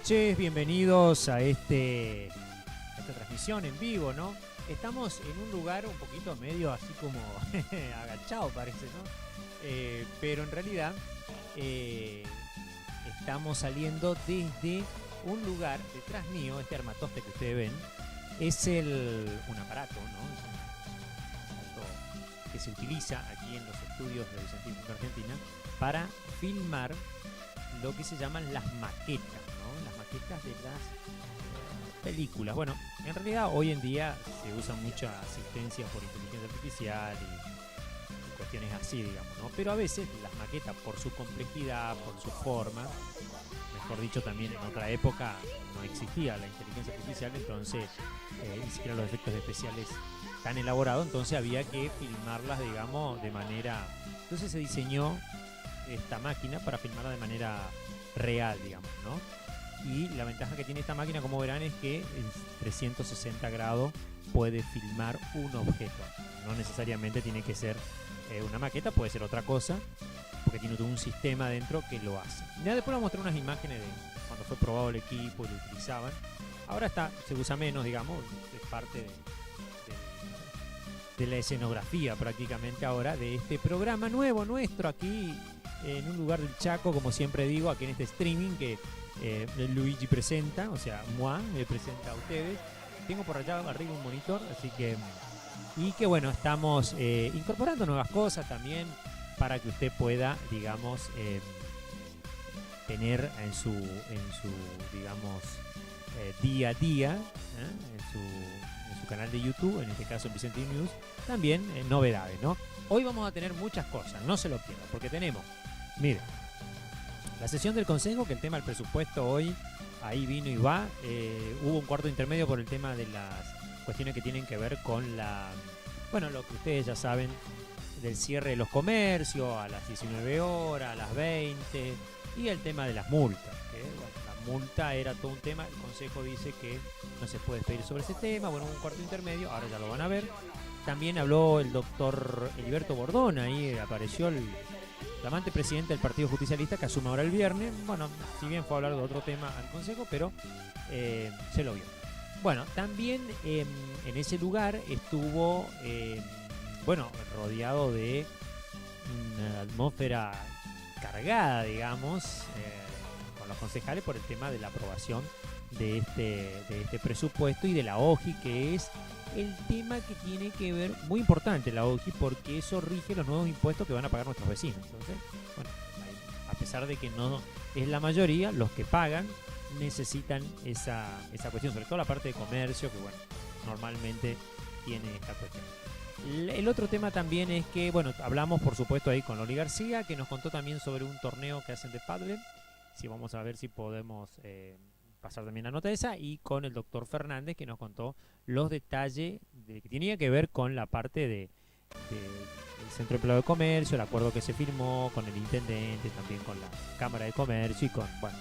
noches, bienvenidos a esta transmisión en vivo, ¿no? Estamos en un lugar un poquito medio así como agachado parece, ¿no? Pero en realidad estamos saliendo desde un lugar detrás mío. Este armatoste que ustedes ven es un aparato, ¿no? Es un aparato que se utiliza aquí en los estudios de Vicentín, Argentina, para filmar lo que se llaman las maquetas, ¿no? Las maquetas de las películas. Bueno, en realidad hoy en día se usa mucha asistencia por inteligencia artificial y cuestiones así, digamos, ¿no? Pero a veces las maquetas, por su complejidad, por su forma, mejor dicho, también en otra época no existía la inteligencia artificial, entonces ni siquiera los efectos especiales tan elaborados, entonces había que filmarlas, digamos, de manera... Entonces se diseñó esta máquina para filmarla de manera real, digamos, ¿no? Y la ventaja que tiene esta máquina, como verán, es que en 360 grados puede filmar un objeto. No necesariamente tiene que ser una maqueta, puede ser otra cosa, porque tiene todo un sistema dentro que lo hace. Ya después les voy a mostrar unas imágenes de cuando fue probado el equipo y lo utilizaban. Ahora se usa menos, digamos, es parte de la escenografía prácticamente ahora de este programa nuevo nuestro aquí en un lugar del Chaco, como siempre digo, aquí en este streaming que Luigi presenta, o sea, moi me presenta a ustedes. Tengo por allá arriba un monitor, así que... Y que bueno, estamos incorporando nuevas cosas también para que usted pueda, digamos, tener en su digamos, día a día, en su canal de YouTube, en este caso en Vicentín News, también novedades, ¿no? Hoy vamos a tener muchas cosas, no se lo pierdan, porque tenemos, miren, la sesión del Consejo, que el tema del presupuesto hoy, ahí vino y va. Hubo un cuarto intermedio por el tema de las cuestiones que tienen que ver con lo que ustedes ya saben, del cierre de los comercios a las 19 horas, a las 20, y el tema de las multas, que bueno, la multa era todo un tema. El Consejo dice que no se puede despedir sobre ese tema. Bueno, hubo un cuarto intermedio, ahora ya lo van a ver. También habló el doctor Heriberto Bordón, ahí apareció el flamante presidente del Partido Justicialista, que asume ahora el viernes. Bueno, si bien fue a hablar de otro tema al Consejo, pero se lo vio. Bueno, también en ese lugar estuvo, rodeado de una atmósfera cargada, digamos, con los concejales por el tema de la aprobación de este presupuesto y de la OGI, que es el tema que tiene que ver, muy importante la OGI, porque eso rige los nuevos impuestos que van a pagar nuestros vecinos. Entonces, bueno, a pesar de que no es la mayoría, los que pagan necesitan esa cuestión, sobre todo la parte de comercio, que bueno, normalmente tiene esta cuestión. El otro tema también es que, bueno, hablamos por supuesto ahí con Loli García, que nos contó también sobre un torneo que hacen de pádel. Sí, vamos a ver si podemos pasar también la nota esa, y con el doctor Fernández, que nos contó los detalles que tenía que ver con la parte del Centro de Empleo de Comercio, el acuerdo que se firmó con el intendente, también con la Cámara de Comercio y con, bueno,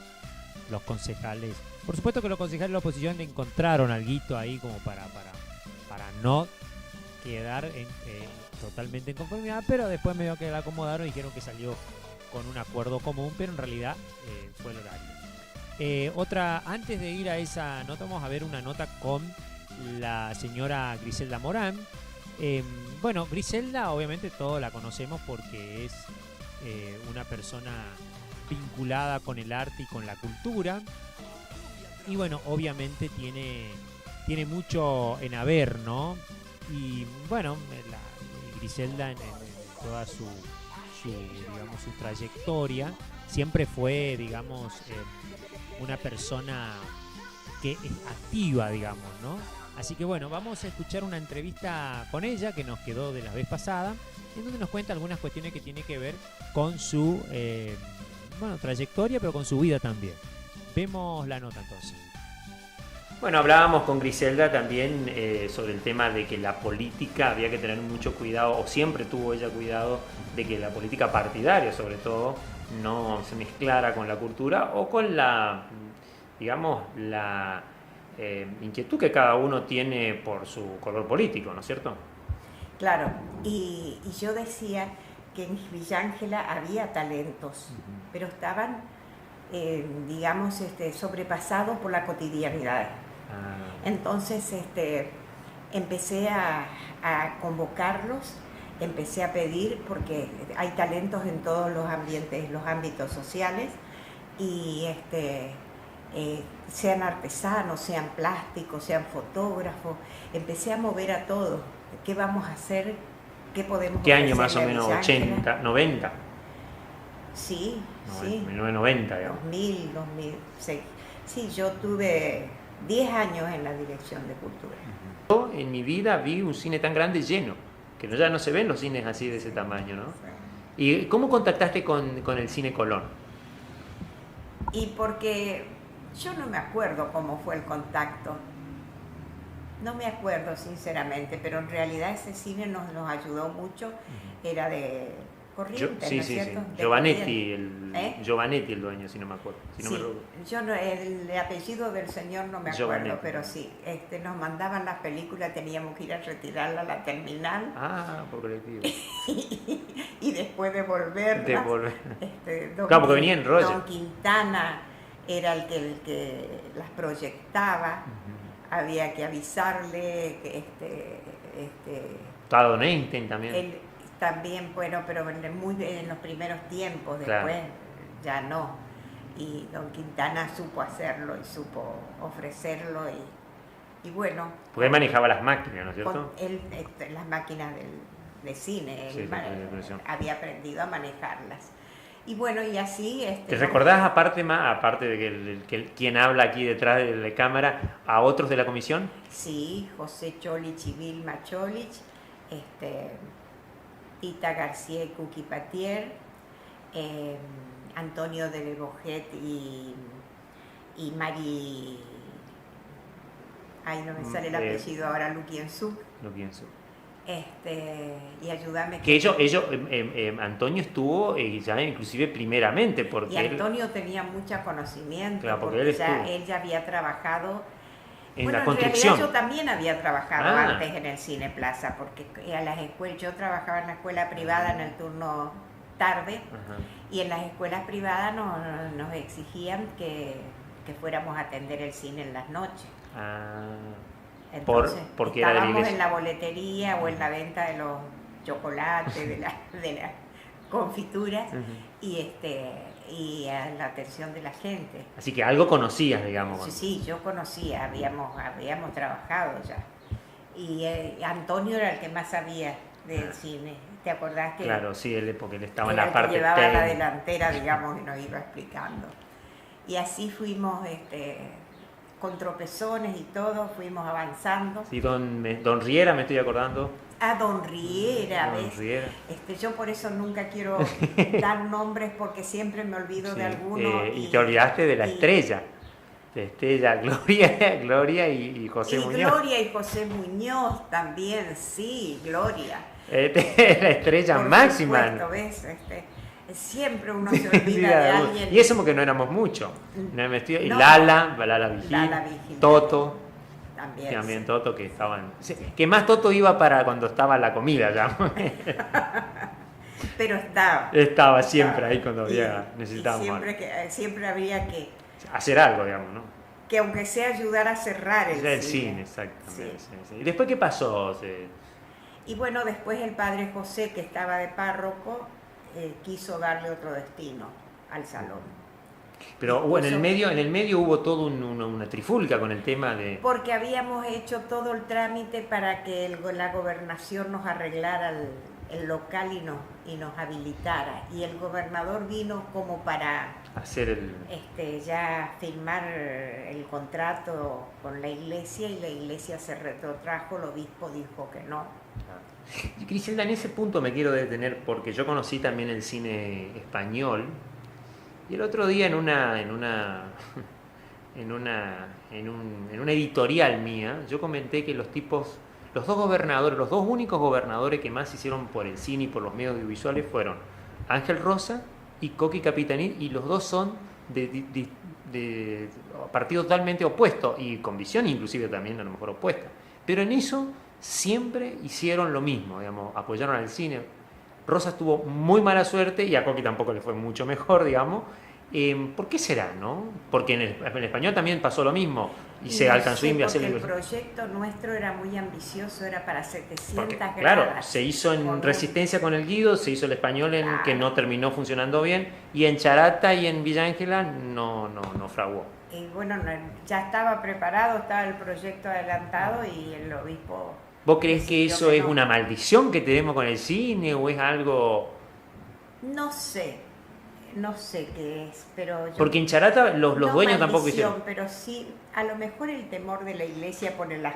los concejales. Por supuesto que los concejales de la oposición le encontraron alguito ahí como para no quedar totalmente en conformidad, pero después medio que la acomodaron y dijeron que salió con un acuerdo común, pero en realidad fue el horario. Antes de ir a esa nota, vamos a ver una nota con la señora Griselda Morán. Bueno, Griselda obviamente todos la conocemos porque es una persona vinculada con el arte y con la cultura, y bueno, obviamente tiene mucho en haber, ¿no? Y bueno, Griselda en toda su trayectoria siempre fue, digamos, una persona que es activa, digamos, ¿no? Así que bueno, vamos a escuchar una entrevista con ella que nos quedó de la vez pasada, en donde nos cuenta algunas cuestiones que tiene que ver con su trayectoria, pero con su vida también. Vemos la nota entonces. Bueno, hablábamos con Griselda también sobre el tema de que la política había que tener mucho cuidado, o siempre tuvo ella cuidado, de que la política partidaria, sobre todo, no se mezclara con la cultura o con la inquietud que cada uno tiene por su color político, ¿no es cierto? Claro, y yo decía que en Villa Ángela había talentos, pero estaban digamos, sobrepasados por la cotidianidad. Entonces empecé a convocarlos, empecé a pedir, porque hay talentos en todos los ambientes, los ámbitos sociales, y sean artesanos, sean plásticos, sean fotógrafos. Empecé a mover a todos. ¿Qué vamos a hacer? ¿Qué podemos ¿Qué año más o ofrecerle a menos? Villa Ángela? ¿80? ¿90? Sí, No, sí. 1990, digamos. 2006. Sí, yo tuve 10 años en la dirección de cultura. Yo en mi vida vi un cine tan grande lleno, que ya no se ven los cines así de ese tamaño, ¿no? ¿Y cómo contactaste con el Cine Colón? Y porque yo no me acuerdo cómo fue el contacto. No me acuerdo sinceramente, pero en realidad ese cine nos ayudó mucho. Era de Corrientes, Sí, ¿no es sí, sí. cierto? De Giovanetti, Corrientes. Giovanetti el dueño, si no me acuerdo. Si no me Sí, equivoco. yo no, el apellido del señor no me acuerdo, Giovanetti. pero sí, nos mandaban las películas, teníamos que ir a retirarla a la terminal Ah, por colectivo. y después devolverlas. Claro, porque venía en rollo. Don Quintana era el que las proyectaba. Había que avisarle que Estaba Don Einstein también. él también, bueno, pero en los primeros tiempos, Claro. después ya no. Y don Quintana supo hacerlo y supo ofrecerlo y bueno. Porque él manejaba las máquinas, ¿no es con cierto? él, las máquinas de cine, él Sí, de impresión. había aprendido a manejarlas. Y bueno, y así... ¿Te recordás aparte de que quien habla aquí detrás de la cámara, a otros de la comisión? Sí, José Cholich y Vilma Cholich, Tita García y Cuqui Patier, Antonio de Lebojet y Mari... Ay, no me sale el apellido ahora, Luquienzú. No pienso. Y ayúdame. Que Antonio estuvo ya inclusive primeramente, porque Y Antonio tenía mucho conocimiento, Claro, porque porque él él ya había trabajado en la construcción. En realidad yo también había trabajado Ah. antes en el Cine Plaza, porque a las escuelas, yo trabajaba en la escuela privada en el turno tarde, Ajá. y en las escuelas privadas nos exigían que fuéramos a atender el cine en las noches. Ah, Entonces, porque era de la estábamos iglesia. en la boletería o en la venta de los chocolates, de las confituras, y a la atención de la gente. Así que algo conocías, digamos. Sí, yo conocía, habíamos trabajado ya. Y Antonio era el que más sabía del cine. ¿Te acordás que Claro, sí, porque él estaba en era la el que parte llevaba la técnica. delantera, digamos, y nos iba explicando? Y así fuimos, con tropezones y todo, fuimos avanzando. Sí, don Riera, me estoy acordando. A Don Riera, Don ¿ves? Riera. Yo por eso nunca quiero dar nombres porque siempre me olvido de Sí, alguno. y te olvidaste de la estrella. De Estrella, Gloria y José y Muñoz. Gloria y José Muñoz también, sí, Gloria. La estrella Por máxima. supuesto, ¿ves? Siempre uno se olvida Sí, de alguien. y eso porque no éramos muchos. No, y No. Lala Vigil, Lala Vigil. Toto, También. sí. Toto, que estaban. Sí, que más Toto iba para cuando estaba la comida ya. Pero estaba. Estaba siempre ahí cuando necesitábamos siempre había hacer algo, digamos, ¿no? que aunque sea ayudar a cerrar el cine, exactamente. Sí. Sí. ¿Y después qué pasó? Y bueno, después el padre José, que estaba de párroco, quiso darle otro destino al salón. Pero Puso- en el medio hubo toda una trifulca con el tema de... Porque habíamos hecho todo el trámite para que la gobernación nos arreglara el local y nos habilitara. Y el gobernador vino como para hacer el... ya firmar el contrato con la iglesia, y la iglesia se retrotrajo, el obispo dijo que no. Y Griselda, en ese punto me quiero detener porque yo conocí también el cine español y el otro día en una editorial mía yo comenté que los dos únicos gobernadores que más hicieron por el cine y por los medios audiovisuales fueron Ángel Rosa y Coqui Capitanich, y los dos son de partido totalmente opuesto y con visión inclusive también a lo mejor opuesta, pero en eso siempre hicieron lo mismo, digamos, apoyaron al cine. Rosas tuvo muy mala suerte y a Coqui tampoco le fue mucho mejor, digamos, ¿Por qué será, no? Porque en español también pasó lo mismo y se no alcanzó sé, a hacer el proyecto nuestro era muy ambicioso, era para 700 porque, gradas. claro, se hizo en con Resistencia con el Guido, se hizo el español en Claro. que no terminó funcionando bien, y en Charata y en Villa Ángela no fraguó. Y bueno, ya estaba preparado, estaba el proyecto adelantado y el obispo... ¿Vos creés que decidió eso es no. una maldición que tenemos con el cine o es algo...? No sé qué es, pero yo... Porque en Charata los no dueños maldición, tampoco hicieron. pero sí, a lo mejor el temor de la iglesia por las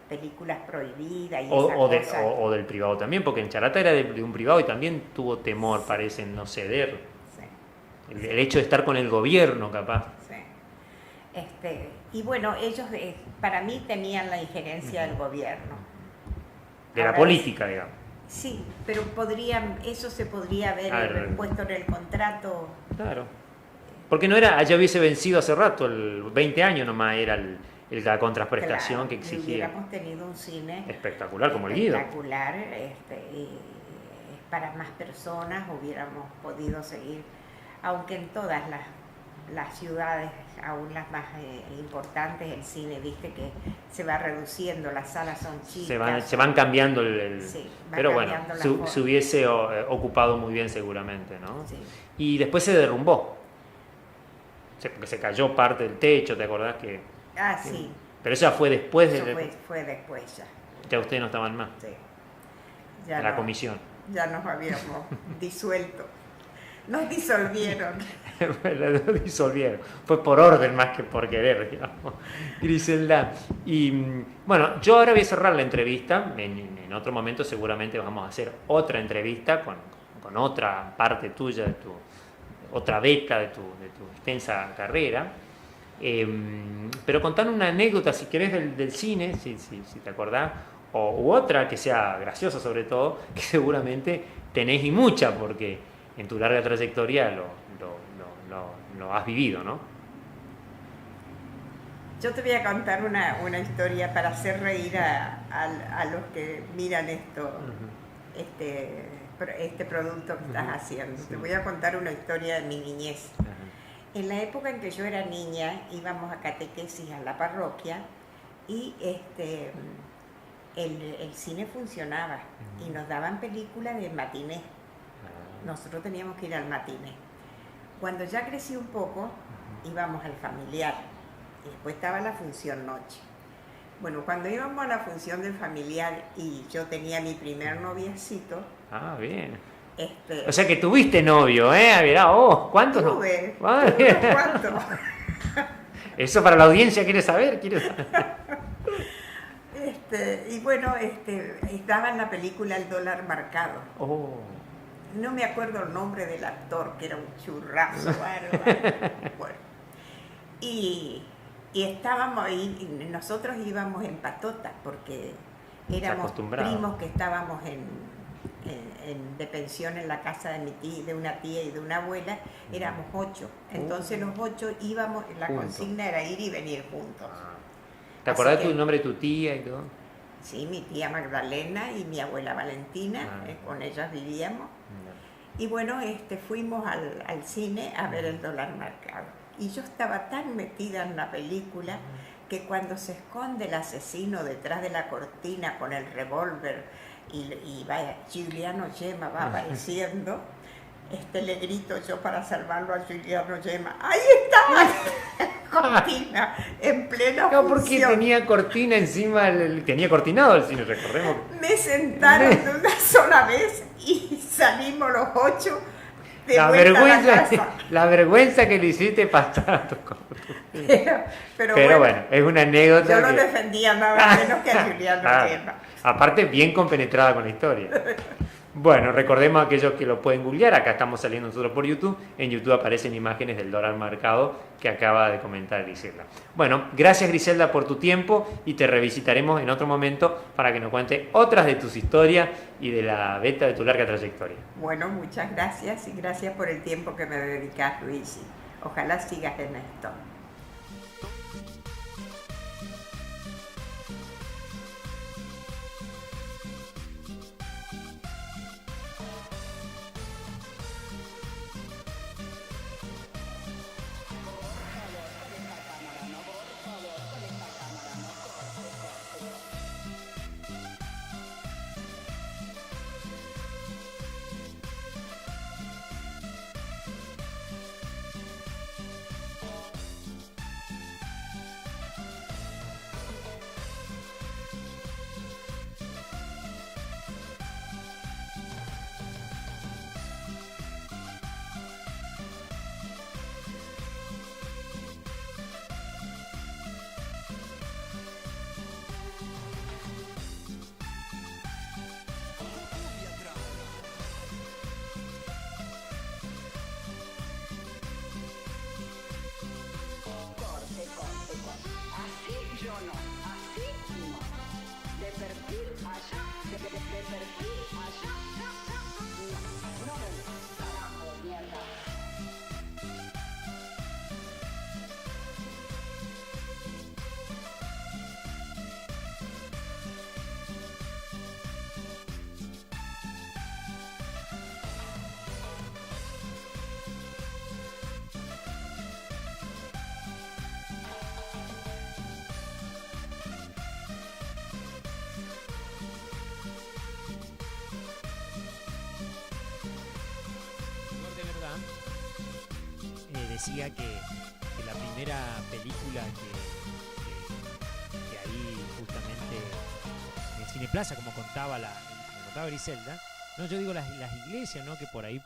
películas prohibidas y o del privado también, porque en Charata era de un privado y también tuvo temor, parece, en no ceder. Sí. El hecho de estar con el gobierno, capaz. Sí. Y bueno, ellos para mí temían la injerencia del gobierno. De la política, digamos. Sí, pero eso se podría haber puesto en el contrato. Claro. Porque no era, ya hubiese vencido hace rato, el 20 años nomás era la contraprestación, claro, que exigía. Hubiéramos tenido un cine espectacular como el Guido. Espectacular, y para más personas hubiéramos podido seguir, aunque en todas las ciudades, aún las más importantes, el cine, viste que se va reduciendo, las salas son chicas. Se van cambiando sí, pero bueno, se hubiese ocupado muy bien seguramente, ¿no? Sí. Y después se derrumbó. Porque se cayó parte del techo, ¿te acordás que? Sí. Pero eso ya fue después fue después ya. Ya ustedes no estaban más. Sí. Ya la comisión. Ya nos habíamos disuelto. Nos disolvieron. Nos disolvieron. Fue por orden más que por querer, digamos. Griselda. Y bueno, yo ahora voy a cerrar la entrevista. En otro momento seguramente vamos a hacer otra entrevista con otra parte tuya, otra beta de tu extensa carrera. Pero contanos una anécdota, si querés, del cine, si te acordás, u otra que sea graciosa sobre todo, que seguramente tenés y mucha, porque en tu larga trayectoria lo has vivido, ¿no? Yo te voy a contar una historia para hacer reír a los que miran esto, uh-huh. este producto que estás haciendo. Sí. Te voy a contar una historia de mi niñez. Uh-huh. En la época en que yo era niña, íbamos a catequesis a la parroquia y el cine funcionaba, uh-huh. y nos daban películas de matiné. Uh-huh. Nosotros teníamos que ir al matiné. Cuando ya crecí un poco, uh-huh. íbamos al familiar y después estaba la función noche. Bueno, cuando íbamos a la función del familiar y yo tenía mi primer noviecito. Ah, bien. O sea que tuviste novio, ¿eh? Mirá, ¿cuántos? Tuve, tuve ¿cuántos? Eso para la audiencia quiere saber. Y bueno, daban la película El dólar marcado. Oh. No me acuerdo el nombre del actor, que era un churrazo bárbaro. Bueno, y estábamos ahí, nosotros íbamos en patota porque éramos primos que estábamos de pensión en la casa de una tía y de una abuela, éramos 8. Entonces los 8 íbamos, la consigna era ir y venir juntos. ¿Te acordás tu nombre de tu tía y todo? Sí, mi tía Magdalena y mi abuela Valentina, con ellas vivíamos. Y bueno, fuimos al cine a ver El dólar marcado. Y yo estaba tan metida en la película que cuando se esconde el asesino detrás de la cortina con el revólver y vaya, Giuliano Gemma va apareciendo, le grito yo para salvarlo a Giuliano Gemma. ¡Ahí está! Cortina, en plena función. No, porque tenía cortina encima, tenía cortinado el cine, recordemos. Me sentaron de una sola vez y salimos los 8 de vuelta a la casa. La vergüenza que le hiciste pasar a tu cortina. Pero bueno, es una anécdota. Yo no defendía nada menos que a Giuliano Gemma. Aparte, bien compenetrada con la historia. Bueno, recordemos a aquellos que lo pueden googlear, acá estamos saliendo nosotros por YouTube, en YouTube aparecen imágenes del dólar marcado que acaba de comentar Griselda. Bueno, gracias Griselda por tu tiempo y te revisitaremos en otro momento para que nos cuente otras de tus historias y de la beta de tu larga trayectoria. Bueno, muchas gracias y gracias por el tiempo que me dedicas, Luis. Ojalá sigas en esto. Decía que la primera película que ahí justamente en Cineplaza, como contaba Griselda, no, yo digo las iglesias, ¿no? Que por ahí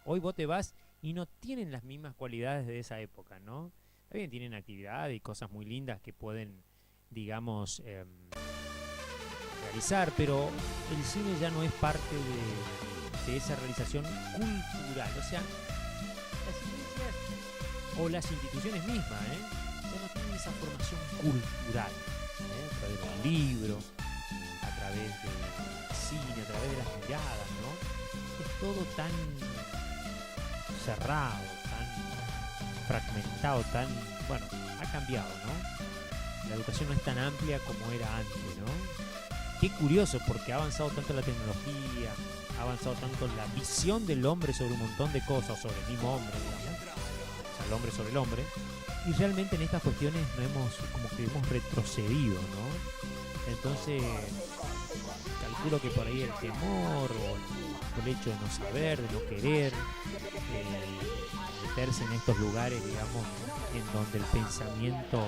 hoy vos te vas y no tienen las mismas cualidades de esa época, ¿no? También tienen actividades y cosas muy lindas que pueden, digamos, realizar, pero el cine ya no es parte de esa realización cultural, o sea, las iglesias o las instituciones mismas, ya no tienen esa formación cultural, a través de un libro, a través del cine, a través de las miradas, ¿no? Es todo tan cerrado, tan fragmentado, bueno, ha cambiado, ¿no? La educación no es tan amplia como era antes, ¿no? Qué curioso, porque ha avanzado tanto la tecnología, ha avanzado tanto la visión del hombre sobre un montón de cosas, sobre el mismo hombre, digamos, o sea, el hombre sobre el hombre, y realmente en estas cuestiones como que hemos retrocedido, ¿no? Entonces, calculo que por ahí el temor o el hecho de no saber, de no querer, meterse en estos lugares, digamos, en donde el pensamiento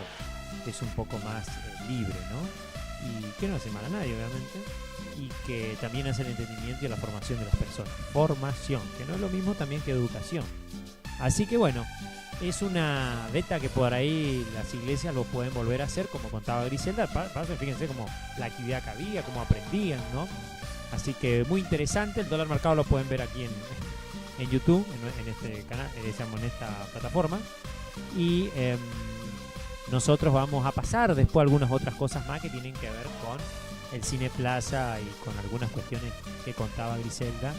es un poco más libre, ¿no? Y que no hace mal a nadie, obviamente, y que también hace el entendimiento y la formación de las personas. Formación, que no es lo mismo también que educación. Así que bueno, es una beta que por ahí las iglesias lo pueden volver a hacer, como contaba Griselda. Fíjense como la actividad que había, cómo aprendían, ¿no? Así que muy interesante. El dólar marcado lo pueden ver aquí en YouTube, en este canal, en esta plataforma. Y nosotros vamos a pasar después algunas otras cosas más que tienen que ver con el Cineplaza y con algunas cuestiones que contaba Griselda,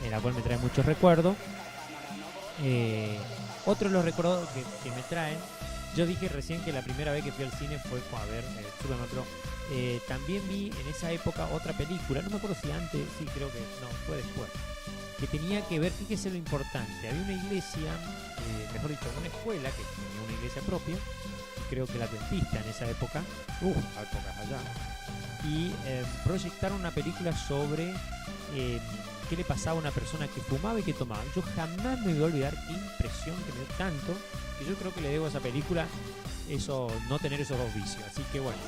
en la cual me trae muchos recuerdos. Otro de los recuerdos que me traen, yo dije recién que la primera vez que fui al cine fue a ver Superman, pero también vi en esa época otra película, no me acuerdo si antes, sí, creo que no, fue después, que tenía que ver, fíjese lo importante, había una iglesia, mejor dicho, una escuela que tenía una iglesia propia, creo que la Adventista en esa época, épocas allá, y proyectaron una película sobre qué le pasaba a una persona que fumaba y que tomaba. Yo jamás me voy a olvidar qué impresión que me dio tanto, que yo creo que le debo a esa película no tener esos dos vicios. Así que bueno,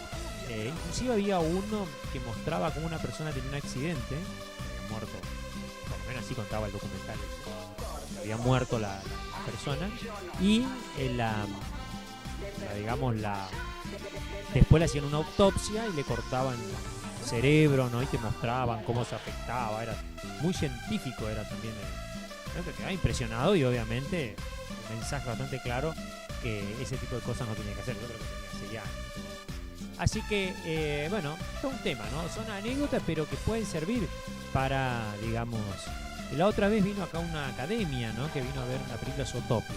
inclusive había uno que mostraba cómo una persona tenía un accidente, había muerto, por lo menos así contaba el documental, había muerto la persona, y después le hacían una autopsia y le cortaban el cerebro, ¿no? Y te mostraban cómo se afectaba, era muy científico, era también, creo que quedaba impresionado, y obviamente un mensaje bastante claro que ese tipo de cosas no tenía que hacer, yo creo que tenía que hacer ya. Así que, bueno, todo un tema, ¿no? Son anécdotas, pero que pueden servir para, digamos, la otra vez vino acá una academia, ¿no? Que vino a ver la película Zootopia.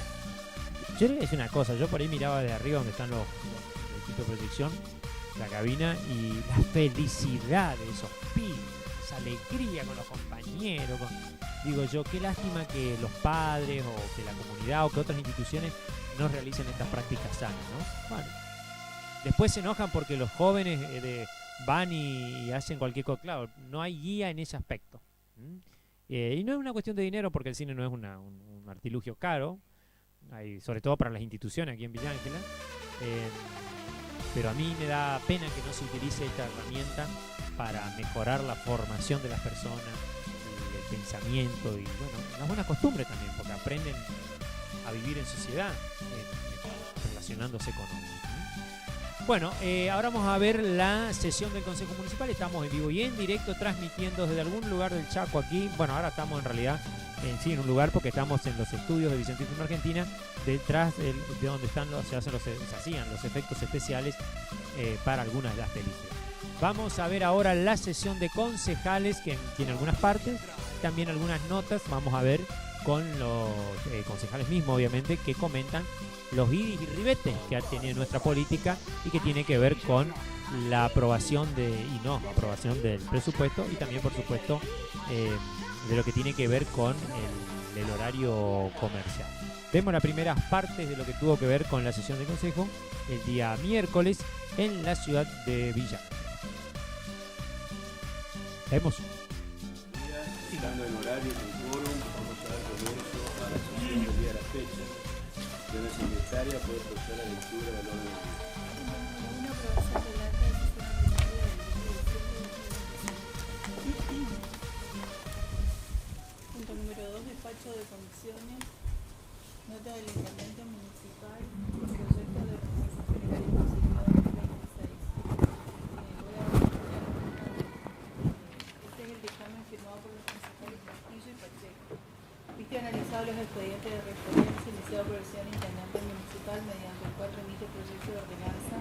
Yo le voy a decir una cosa, yo por ahí miraba de arriba donde están los equipos de proyección, la cabina, y la felicidad de esos pibes, esa alegría con los compañeros, digo yo, qué lástima que los padres o que la comunidad o que otras instituciones no realicen estas prácticas sanas, ¿no? Bueno, después se enojan porque los jóvenes van y hacen cualquier cosa, claro, no hay guía en ese aspecto. Y no es una cuestión de dinero, porque el cine no es un artilugio caro, sobre todo para las instituciones aquí en Villa Ángela, pero a mí me da pena que no se utilice esta herramienta para mejorar la formación de las personas, el pensamiento y bueno, las buenas costumbres también, porque aprenden a vivir en sociedad, relacionándose con otros. Bueno, ahora vamos a ver la sesión del Consejo Municipal. Estamos en vivo y en directo, transmitiendo desde algún lugar del Chaco aquí. Bueno, ahora estamos en realidad en un lugar, porque estamos en los estudios de Vicentísimo Argentina, detrás de donde se hacían los efectos especiales para algunas de las películas. Vamos a ver ahora la sesión de concejales, que tiene algunas partes, también algunas notas. Vamos a ver con los concejales mismos, obviamente, que comentan los iris y ribetes que ha tenido nuestra política y que tiene que ver con la aprobación aprobación del presupuesto, y también, por supuesto, de lo que tiene que ver con el horario comercial. Vemos las primeras partes de lo que tuvo que ver con la sesión de consejo el día miércoles en la ciudad de Villa. Vemos. Estando en horario con quórum, vamos a dar comienzo a la sesión del día de la fecha. Señora secretaria, puede proceder a la lectura del orden del día. Una aprobación del acta de sesión ordinaria del 20. Punto número 2, despacho de comisiones. Nota del intendente municipal, proyecto de ordenanza general impositiva 2026. Este es el dictamen firmado por los concejales Castillo y Pacheco. Visto y analizado los expedientes de referencia iniciado por el señor intendente municipal, mediante el cual remite el proyecto de ordenanza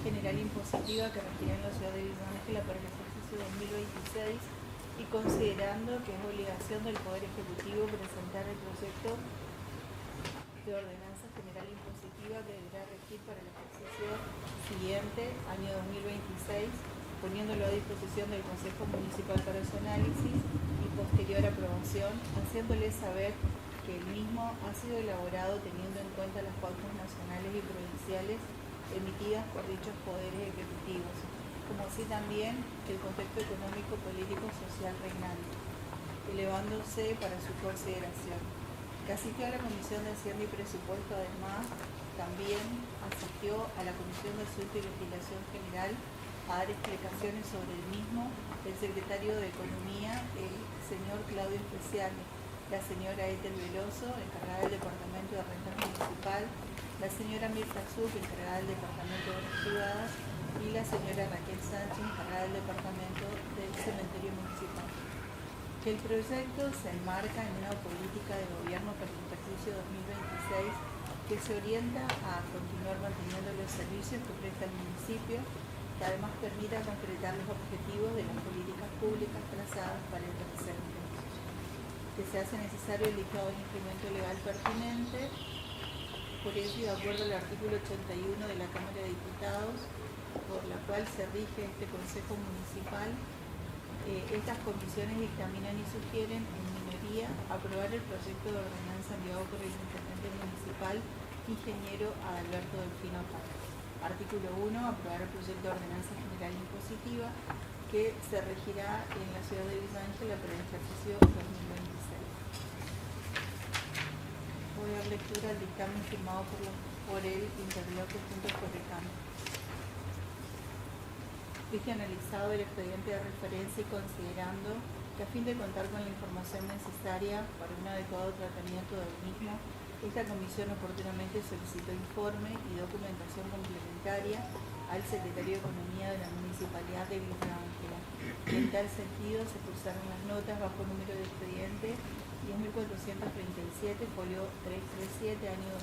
general impositiva que regirá en la ciudad de Villa Ángela para el ejercicio 2026, y considerando que es obligación del Poder Ejecutivo presentar el proyecto de ordenanza general impositiva que deberá regir para el ejercicio siguiente, año 2026, poniéndolo a disposición del Consejo Municipal para su análisis y posterior aprobación, haciéndole saber que el mismo ha sido elaborado teniendo en cuenta las pautas nacionales y provinciales emitidas por dichos poderes ejecutivos, como así también el contexto económico, político, social reinante, elevándose para su consideración. Que asistió a la Comisión de Hacienda y Presupuesto, además, también asistió a la Comisión de Asuntos y Legislación General a dar explicaciones sobre el mismo el secretario de Economía, el señor Claudio Especial, la señora Ethel Veloso, encargada del Departamento de Rentas Municipal, la señora Mirta Zub, encargada del Departamento de Obras Privadas, y la señora Raquel Sánchez, encargada del Departamento del Cementerio Municipal. Que el proyecto se enmarca en una política de gobierno para el ejercicio 2026 que se orienta a continuar manteniendo los servicios que presta el municipio, que además permita concretar los objetivos de las políticas públicas trazadas para el presente. Que se hace necesario el dictado de incremento legal pertinente. Por ello, de acuerdo al artículo 81 de la Cámara de Diputados, por la cual se rige este Consejo Municipal, estas comisiones dictaminan y sugieren en minoría aprobar el proyecto de ordenanza enviado por el intendente municipal, ingeniero Adalberto Delfino Paz. Artículo 1. Aprobar el proyecto de ordenanza general impositiva que se regirá en la ciudad de Villa Ángela para el ejercicio 2026. Voy a dar lectura al dictamen firmado por el interlocutor junto por el cambio. Visto y analizado el expediente de referencia y considerando que a fin de contar con la información necesaria para un adecuado tratamiento del mismo, esta comisión oportunamente solicitó informe y documentación complementaria al Secretario de Economía de la Municipalidad de Villa Ángela. En tal sentido, se cursaron las notas bajo número de expediente 10.437, folio 337, año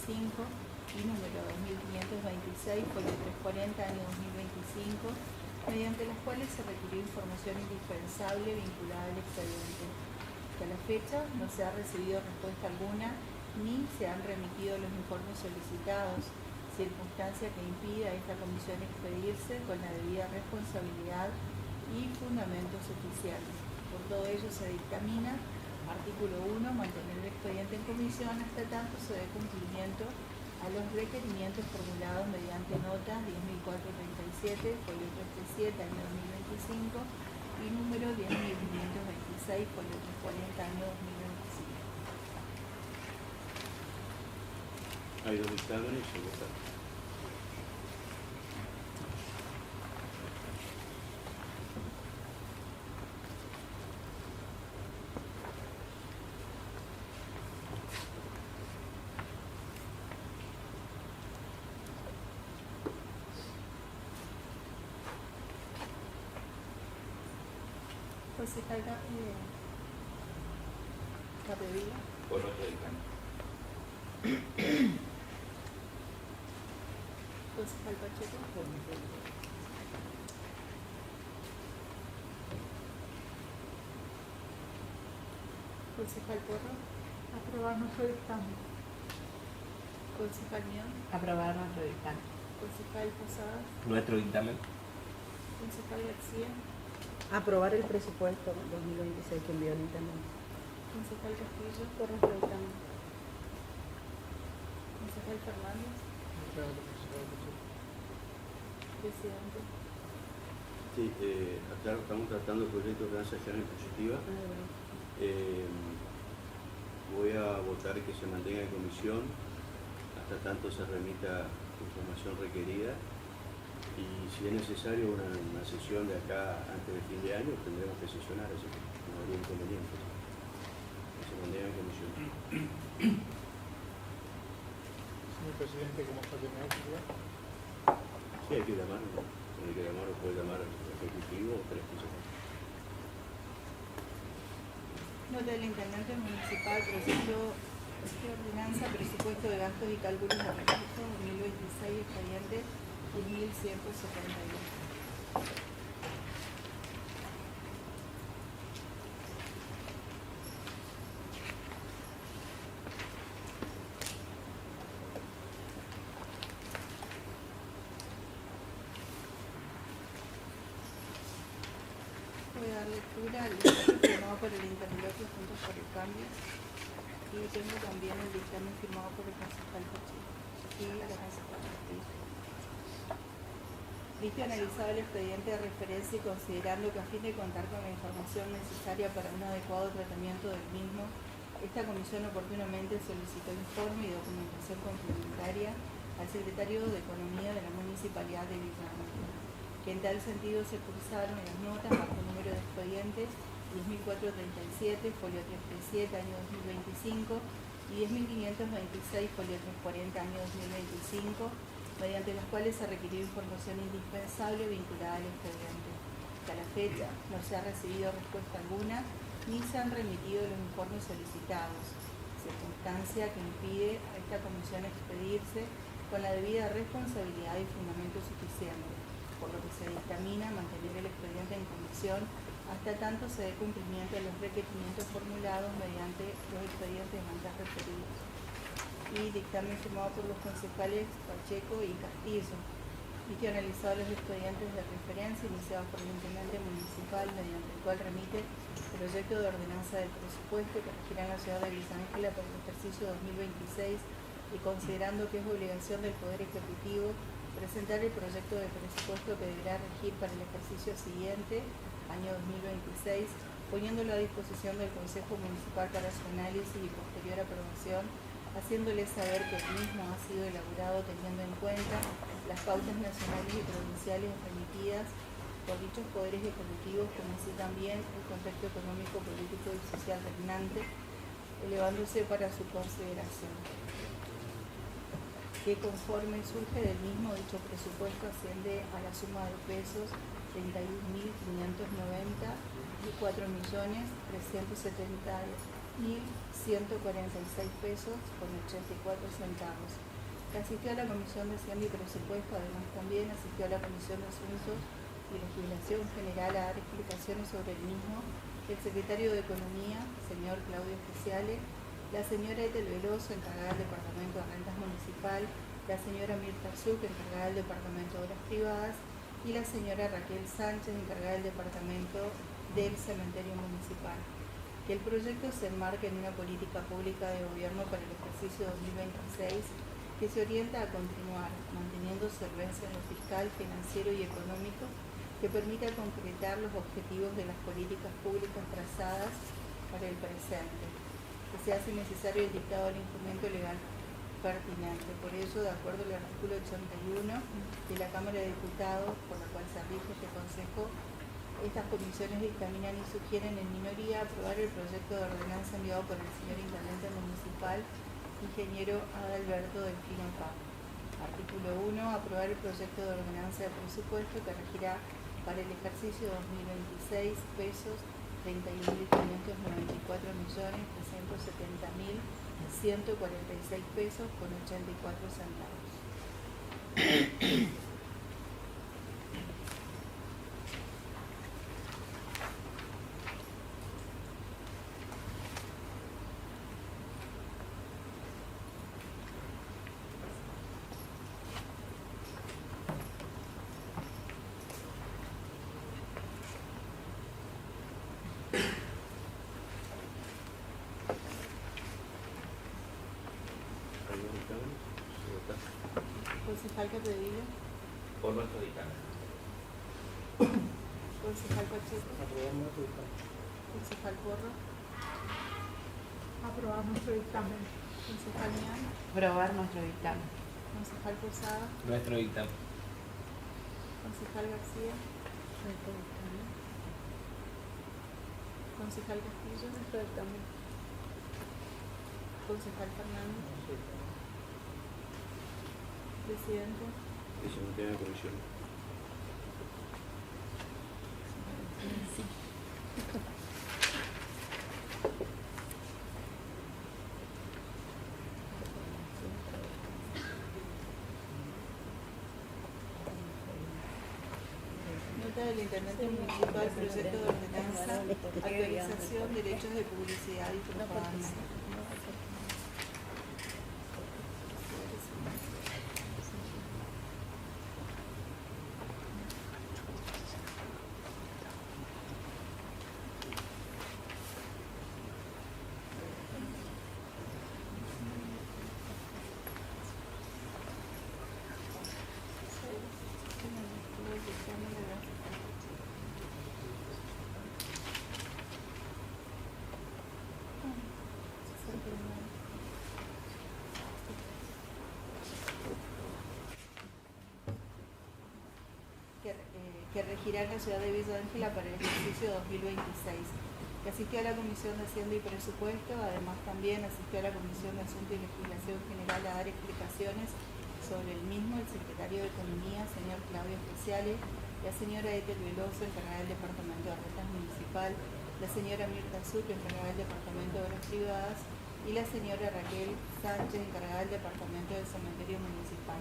2025, y número 2526, folio 340, año 2025, mediante las cuales se requirió información indispensable vinculada al expediente. Hasta la fecha no se ha recibido respuesta alguna ni se han remitido los informes solicitados, circunstancia que impide a esta comisión expedirse con la debida responsabilidad y fundamentos oficiales. Por todo ello se dictamina, artículo 1, mantener el expediente en comisión hasta tanto se dé cumplimiento a los requerimientos formulados mediante nota 10.437, folio 337, año 2025, y número 10.526, folio 340, año 2025. Hay dos dictámenes y se vota. Concejal Capdevila. Por otro dictamen. Concejal Pacheco. Concejal Porro. Aprobar nuestro dictamen. Concejal Mion. Aprobar nuestro dictamen. Concejal Posadas. Nuestro dictamen. Concejal García. Aprobar el presupuesto 2026 que envió el intendente. Concejal Castillo. Por nuestro dictamen. Concejal Fernández. Presidente. Sí, acá estamos tratando el proyecto de ordenanza general impositiva. Voy a votar que se mantenga en comisión hasta tanto se remita información requerida y si es necesario una sesión de acá antes del fin de año tendremos que sesionar, así que no habría inconveniente que se mantenga en comisión. Señor presidente, ¿cómo está teniendo? Sí, hay que llamarlo, puede llamar al ejecutivo o tres consejeros. Nota del Intendente Municipal, proyecto de ordenanza, presupuesto de gastos y cálculos de recursos 2026, expediente 10.172. Voy a dar lectura al dictamen firmado por el Interlocutor Juntos por el Cambio y tengo también el dictamen firmado por el concejal Pacheco y la concejal Castillo. Visto y analizado el expediente de referencia y considerando que a fin de contar con la información necesaria para un adecuado tratamiento del mismo, esta comisión oportunamente solicitó informe y documentación complementaria al secretario de Economía de la Municipalidad de Villa María, que en tal sentido se cursaron en las notas bajo número de expedientes 10.437, folio 337, año 2025, y 10.526, folio 340, año 2025, mediante las cuales se requirió información indispensable vinculada al expediente. Hasta la fecha no se ha recibido respuesta alguna ni se han remitido los informes solicitados, circunstancia que impide a esta comisión expedirse con la debida responsabilidad y fundamento suficiente, por lo que se dictamina mantener el expediente en comisión hasta tanto se dé cumplimiento a los requerimientos formulados mediante los expedientes antes referidos. Y dictamen firmado por los concejales Pacheco y Castillo. Visto y analizado los expedientes de referencia iniciados por el Intendente Municipal mediante el cual remite el proyecto de ordenanza del presupuesto que regirá en la ciudad de Villa Ángela para el ejercicio 2026 y considerando que es obligación del Poder Ejecutivo presentar el proyecto de presupuesto que deberá regir para el ejercicio siguiente, año 2026, poniéndolo a disposición del Consejo Municipal para su análisis y posterior aprobación, haciéndole saber que el mismo ha sido elaborado teniendo en cuenta las pautas nacionales y provinciales remitidas por dichos poderes ejecutivos, como así también el contexto económico, político y social regnante, elevándose para su consideración. Que conforme surge del mismo dicho presupuesto asciende a la suma de pesos 31.590 y 4.370.146 pesos con 84 centavos. Que asistió a la Comisión de Hacienda y Presupuesto, además también asistió a la Comisión de Asuntos y Legislación General a dar explicaciones sobre el mismo el secretario de Economía, señor Claudio Especiale, la señora Etel Veloso, encargada del Departamento de Rentas Municipal, la señora Mirta Zuc, encargada del Departamento de Obras Privadas, y la señora Raquel Sánchez, encargada del Departamento del Cementerio Municipal. Que el proyecto se enmarque en una política pública de gobierno para el ejercicio 2026 que se orienta a continuar manteniendo solvencia en lo fiscal, financiero y económico que permita concretar los objetivos de las políticas públicas trazadas para el presente, que se hace necesario el dictado del instrumento legal pertinente. Por eso, de acuerdo al artículo 81 de la Cámara de Diputados, por la cual se rige este Consejo, estas comisiones dictaminan y sugieren en minoría aprobar el proyecto de ordenanza enviado por el señor Intendente Municipal, ingeniero Adalberto Delfino Paz. Artículo 1. Aprobar el proyecto de ordenanza de presupuesto que regirá para el ejercicio 2026 pesos 31.594.370.146 pesos con 84 centavos. Concejal Capdevila. Por nuestro dictamen. Concejal Pacheco. Aprobar nuestro dictamen. Concejal Porro. Aprobar nuestro dictamen. Concejal Mian. Aprobar nuestro dictamen. Concejal Posada. Nuestro dictamen. Concejal García. Nuestro dictamen. Concejal Castillo. Nuestro dictamen. Concejal Fernández. Presidente. Que se mantenga en comisión. Nota del Intendente Municipal, proyecto de ordenanza, actualización, derechos de publicidad y propaganda. Que regirá en la ciudad de Villa Ángela para el ejercicio 2026, que asistió a la Comisión de Hacienda y Presupuesto. Además también asistió a la Comisión de Asuntos y Legislación General a dar explicaciones sobre el mismo el secretario de Economía, señor Claudio Especiales, la señora Ethel Veloso, encargada del Departamento de Rentas Municipal, la señora Mirta Sucre, encargada del Departamento de Obras Privadas, y la señora Raquel Sánchez, encargada del Departamento del Cementerio Municipal.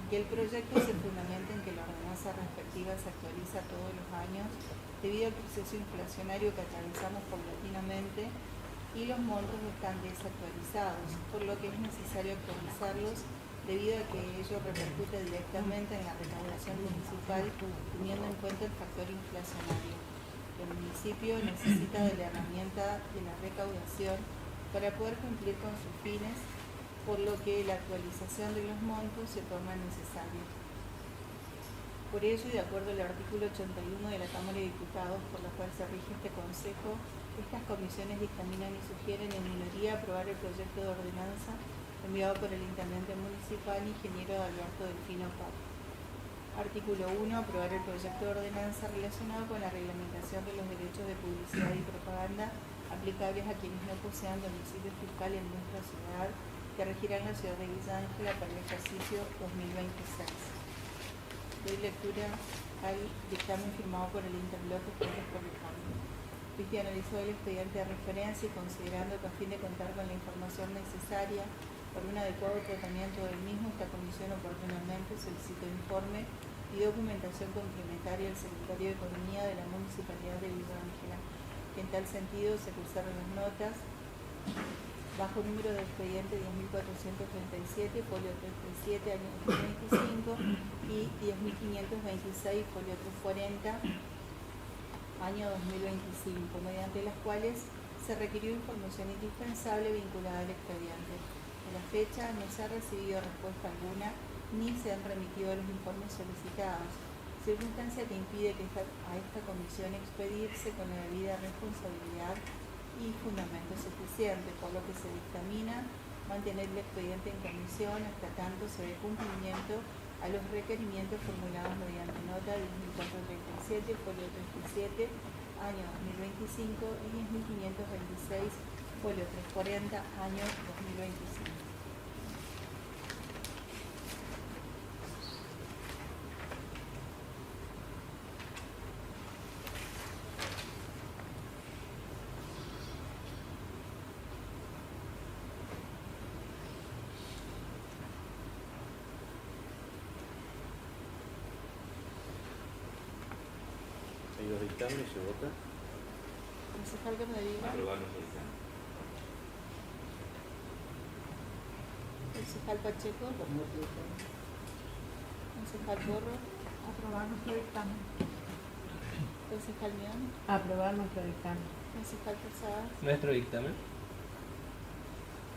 Que el proyecto se fundamenta en que la ordenanza respectiva se actualiza todos los años debido al proceso inflacionario que atravesamos paulatinamente y los montos están desactualizados, por lo que es necesario actualizarlos debido a que ello repercute directamente en la recaudación municipal teniendo en cuenta el factor inflacionario. El municipio necesita de la herramienta de la recaudación para poder cumplir con sus fines, por lo que la actualización de los montos se torna necesaria. Por ello, y de acuerdo al artículo 81 de la Cámara de Diputados, por la cual se rige este Consejo, estas comisiones dictaminan y sugieren en minoría aprobar el proyecto de ordenanza enviado por el Intendente Municipal, ingeniero Alberto Delfino Pop. Artículo 1. Aprobar el proyecto de ordenanza relacionado con la reglamentación de los derechos de publicidad y propaganda aplicables a quienes no posean domicilio fiscal en nuestra ciudad, que regirá en la ciudad de Villa Ángela para el ejercicio 2026. Doy lectura al dictamen firmado por el Interbloque Juntos por el Cambio. Viste, analizó el expediente de referencia y considerando que a fin de contar con la información necesaria por un adecuado tratamiento del mismo, esta comisión oportunamente solicitó informe y documentación complementaria al Secretario de Economía de la Municipalidad de Villa Ángela, que en tal sentido se cruzaron las notas bajo número de expediente 10.437, folio 337, año 2025, y 10.526, folio 340, año 2025, mediante las cuales se requirió información indispensable vinculada al expediente. A la fecha no se ha recibido respuesta alguna ni se han remitido los informes solicitados, circunstancia que impide que a esta comisión expedirse con la debida responsabilidad y fundamento suficiente, por lo que se dictamina mantener el expediente en comisión hasta tanto se dé cumplimiento a los requerimientos formulados mediante nota 10.437, folio 37, año 2025 y 10.526, folio 340, año 2025. Hay dos dictámenes, se vota. Concejal Capdevila. Aprobar nuestro dictamen. Concejal Pacheco. Concejal Porro. Aprobar nuestro dictamen. Concejal Mian. Aprobar nuestro dictamen. Concejal Posada. Nuestro dictamen.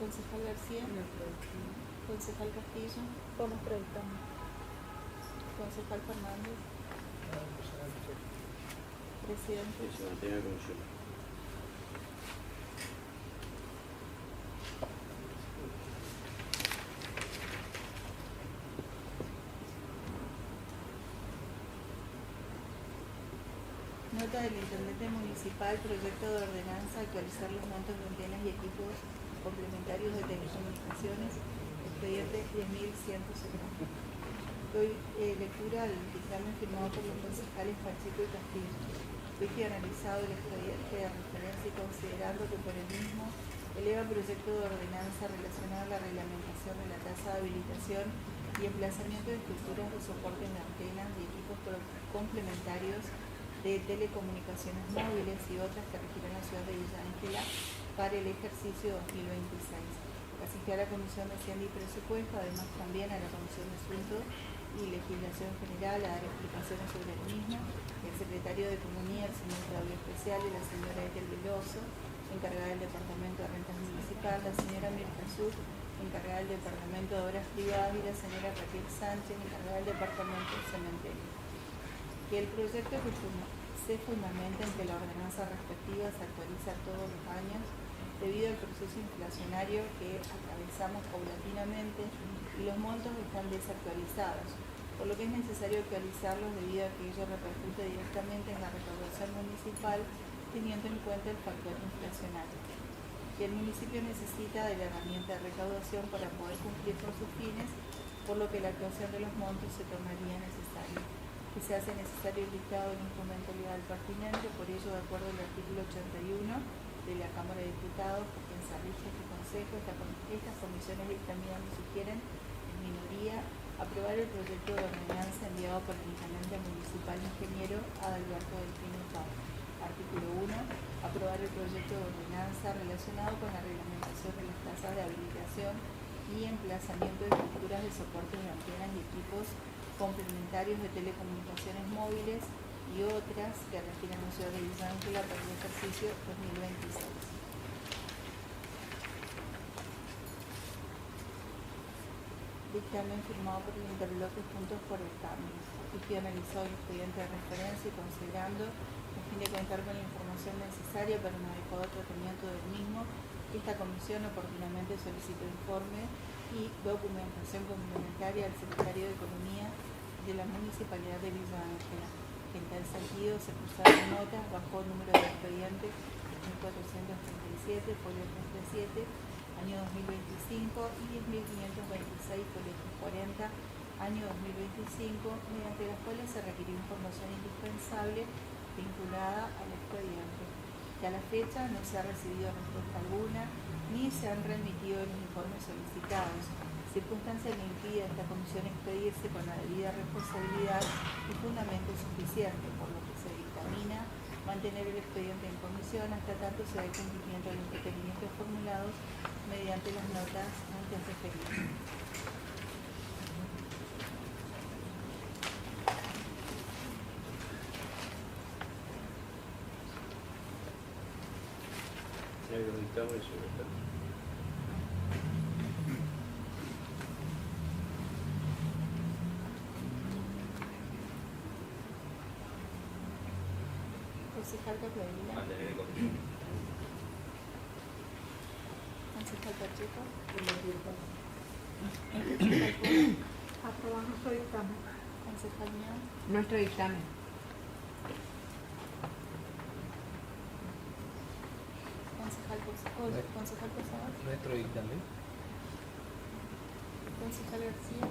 Concejal García. Nuestro dictamen. Concejal Castillo. Por nuestro dictamen. Concejal Fernández. Presidente. Que se mantenga en comisión. Nota del Intendente Municipal, proyecto de ordenanza, actualizar los montos de antenas y equipos complementarios de telecomunicaciones, expediente 10.170. Doy lectura al dictamen firmado por los concejales Pacheco y Castillo. Visto y analizado el expediente de referencia y considerando que por el mismo eleva proyecto de ordenanza relacionado a la reglamentación de la tasa de habilitación y emplazamiento de estructuras de soporte en antenas y equipos complementarios de telecomunicaciones móviles y otras que requieren la ciudad de Villa Ángela para el ejercicio 2026. Asistí a la Comisión de Hacienda y Presupuesto, además también a la Comisión de Asuntos y Legislación General a dar explicaciones sobre el mismo, el secretario de Economía, el señor Claudio Especial, y la señora Ethel Veloso, encargada del Departamento de Rentas Municipal, la señora Mirta Sur, encargada del Departamento de Obras Privadas, y la señora Raquel Sánchez, encargada del Departamento de Cementerio. Que el proyecto que se fundamenta en que la ordenanza respectiva se actualiza todos los años debido al proceso inflacionario que atravesamos paulatinamente y los montos están desactualizados, por lo que es necesario actualizarlos debido a que ello repercute directamente en la recaudación municipal teniendo en cuenta el factor inflacionario. Que el municipio necesita de la herramienta de recaudación para poder cumplir con sus fines, por lo que la actuación de los montos se tornaría necesaria. Que se hace necesario el dictado del instrumento legal pertinente, por ello, de acuerdo al artículo 81 de la Cámara de Diputados, porque en servicio este Consejo, estas comisiones dictaminan y sugieren, en minoría, aprobar el proyecto de ordenanza enviado por el Intendente Municipal Ingeniero Adalberto Delfino Paz. Artículo 1. Aprobar el proyecto de ordenanza relacionado con la reglamentación de las tasas de habilitación y emplazamiento de estructuras de soporte de antenas y equipos complementarios de telecomunicaciones móviles y otras que requieren la ciudad de Villa Ángela para el ejercicio 2026. Dictamen firmado por el interbloque Juntos por el Cambio. Visto y analizado el expediente de referencia y considerando, a fin de contar con la información necesaria para un adecuado tratamiento del mismo, esta comisión oportunamente solicitó informe y documentación complementaria al secretario de Economía de la Municipalidad de Villa Ángela. En tal sentido, se cursaron notas bajo el número de expediente 1437, folio 37, año 2025, y 10.526, folio 340, año 2025, mediante las cuales se requirió información indispensable vinculada al expediente. Que a la fecha no se ha recibido respuesta alguna, ni se han remitido los informes solicitados, circunstancia que impide a esta comisión expedirse con la debida responsabilidad y fundamento suficiente, por lo que se dictamina mantener el expediente en comisión hasta tanto se dé cumplimiento de los requerimientos formulados mediante las notas antes referidas. Ya lo dictamos y sobre todo. Concejal Capdevila. Mantener en comisión. Concejal Pacheco. Aprobar nuestro dictamen. Concejal Mion. Nuestro dictamen. Concejal Posada. Nuestro dictamen. Concejal García.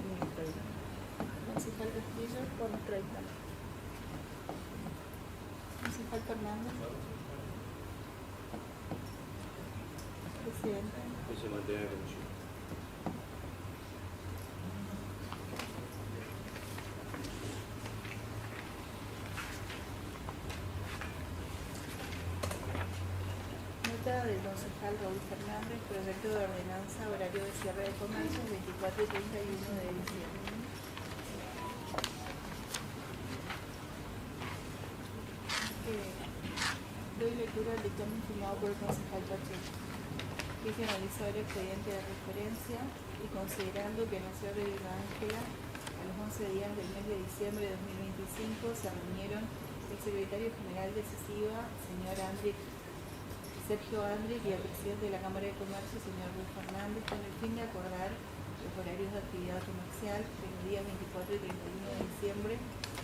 Concejal Castillo. Por nuestro dictamen. Concejal Fernández. Presidente. Que se mantenga en comisión. Nota del concejal Raúl Fernández, proyecto de ordenanza, horario de cierre de comercio, 24 y 31 de diciembre. Doy lectura al dictamen firmado por el concejal Pacheco. Que analizó el expediente de referencia y considerando que en la ciudad de Villa Ángela, a los 11 días del mes de diciembre de 2025 se reunieron el secretario general de CECIVA, señor Sergio Andrick, y el presidente de la Cámara de Comercio, señor Luis Fernández, con el fin de acordar los horarios de actividad comercial de los días 24 y 31 de diciembre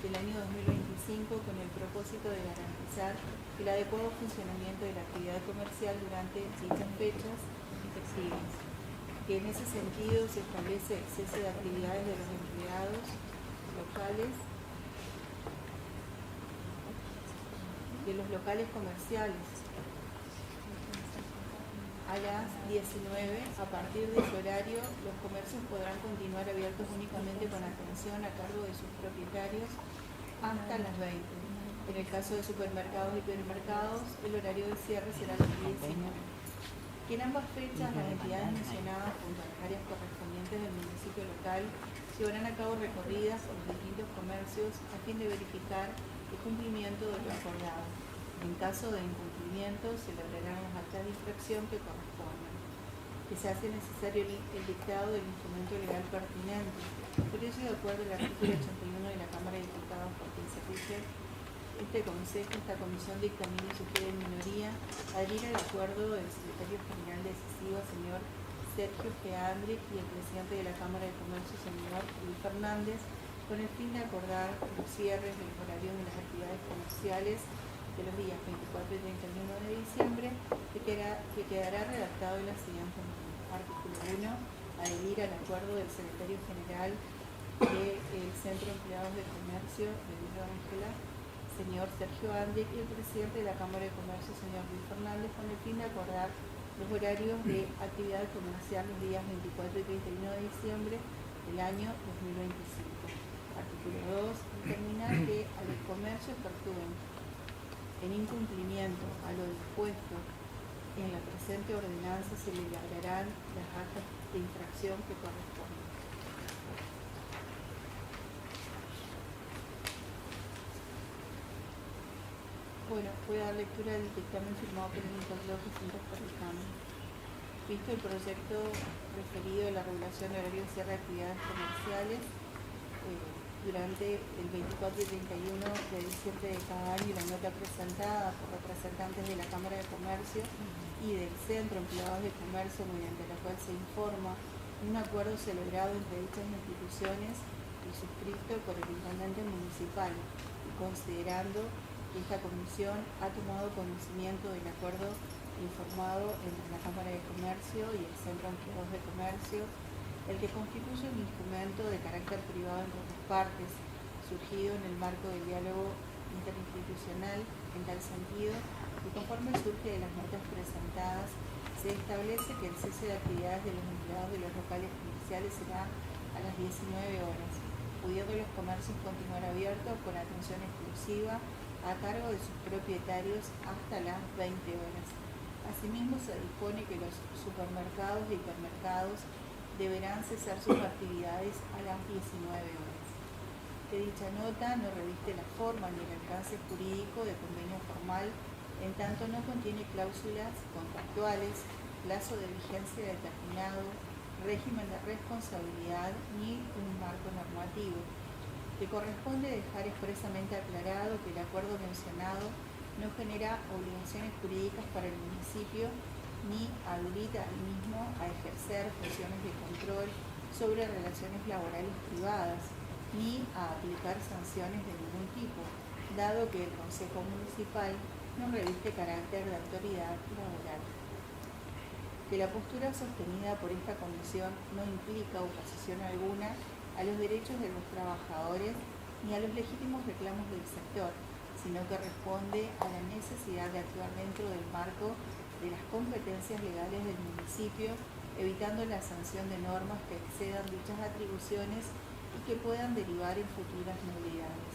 del año 2025, con el propósito de garantizar el adecuado funcionamiento de la actividad comercial durante dichas fechas flexibles. Que en ese sentido se establece el cese de actividades de los empleados locales, de los locales comerciales, a las 19. A partir de ese horario, los comercios podrán continuar abiertos únicamente con atención a cargo de sus propietarios hasta las 20. En el caso de supermercados y hipermercados, el horario de cierre será a las 19. Que en ambas fechas las entidades mencionadas junto a las áreas correspondientes del municipio local llevarán a cabo recorridas por los distintos comercios a fin de verificar el cumplimiento de lo acordado. En caso de incumplimiento, se elaborarán las actas de infracción que correspondan. Que se hace necesario el dictado del instrumento legal pertinente. Por ello, de acuerdo al artículo 81 de la Cámara de Diputados, por quien se rige esta comisión dictamina y sugiere en minoría adherir al acuerdo del secretario general de CECIVA, señor Sergio G. Andrick, y el presidente de la Cámara de Comercio, señor Luis Fernández, con el fin de acordar los cierres de los horarios de las actividades comerciales de los días 24 y 31 de diciembre, que quedará redactado en la siguiente manera. Artículo 1. Adherir al acuerdo del secretario general del Centro de Empleados de Comercio de Villa Ángela, señor Sergio Andrick, y el presidente de la Cámara de Comercio, señor Luis Fernández, con el fin de acordar los horarios de actividad comercial los días 24 y 31 de diciembre del año 2025. Artículo 2. Determinar que a los comercios que actúen en incumplimiento a lo dispuesto en la presente ordenanza se le elaborarán las actas de infracción que corresponden. Bueno, voy a dar lectura del dictamen firmado por el interlocutor juntos por el cambio. Visto el proyecto referido a la regulación de horarios de cierre de actividades comerciales durante el 24 y 31 de diciembre de cada año, y la nota presentada por representantes de la Cámara de Comercio y del Centro de Empleados de Comercio, mediante la cual se informa un acuerdo celebrado entre dichas instituciones y suscrito por el intendente municipal, y considerando que esta comisión ha tomado conocimiento del acuerdo informado entre la Cámara de Comercio y el Centro de Empleados de Comercio, el que constituye un instrumento de carácter privado entre las partes, surgido en el marco del diálogo interinstitucional. En tal sentido, y conforme surge de las notas presentadas, se establece que el cese de actividades de los empleados de los locales comerciales será a las 19 horas, pudiendo los comercios continuar abiertos con atención exclusiva a cargo de sus propietarios hasta las 20 horas. Asimismo, se dispone que los supermercados e hipermercados deberán cesar sus actividades a las 19 horas. Que dicha nota no reviste la forma ni el alcance jurídico de convenio formal, en tanto no contiene cláusulas contractuales, plazo de vigencia determinado, régimen de responsabilidad ni un marco normativo. Que corresponde dejar expresamente aclarado que el acuerdo mencionado no genera obligaciones jurídicas para el municipio ni habilita al mismo a ejercer funciones de control sobre relaciones laborales privadas, ni a aplicar sanciones de ningún tipo, dado que el Consejo Municipal no reviste carácter de autoridad laboral. Que la postura sostenida por esta comisión no implica oposición alguna a los derechos de los trabajadores ni a los legítimos reclamos del sector, sino que responde a la necesidad de actuar dentro del marco de las competencias legales del municipio, evitando la sanción de normas que excedan dichas atribuciones y que puedan derivar en futuras nulidades.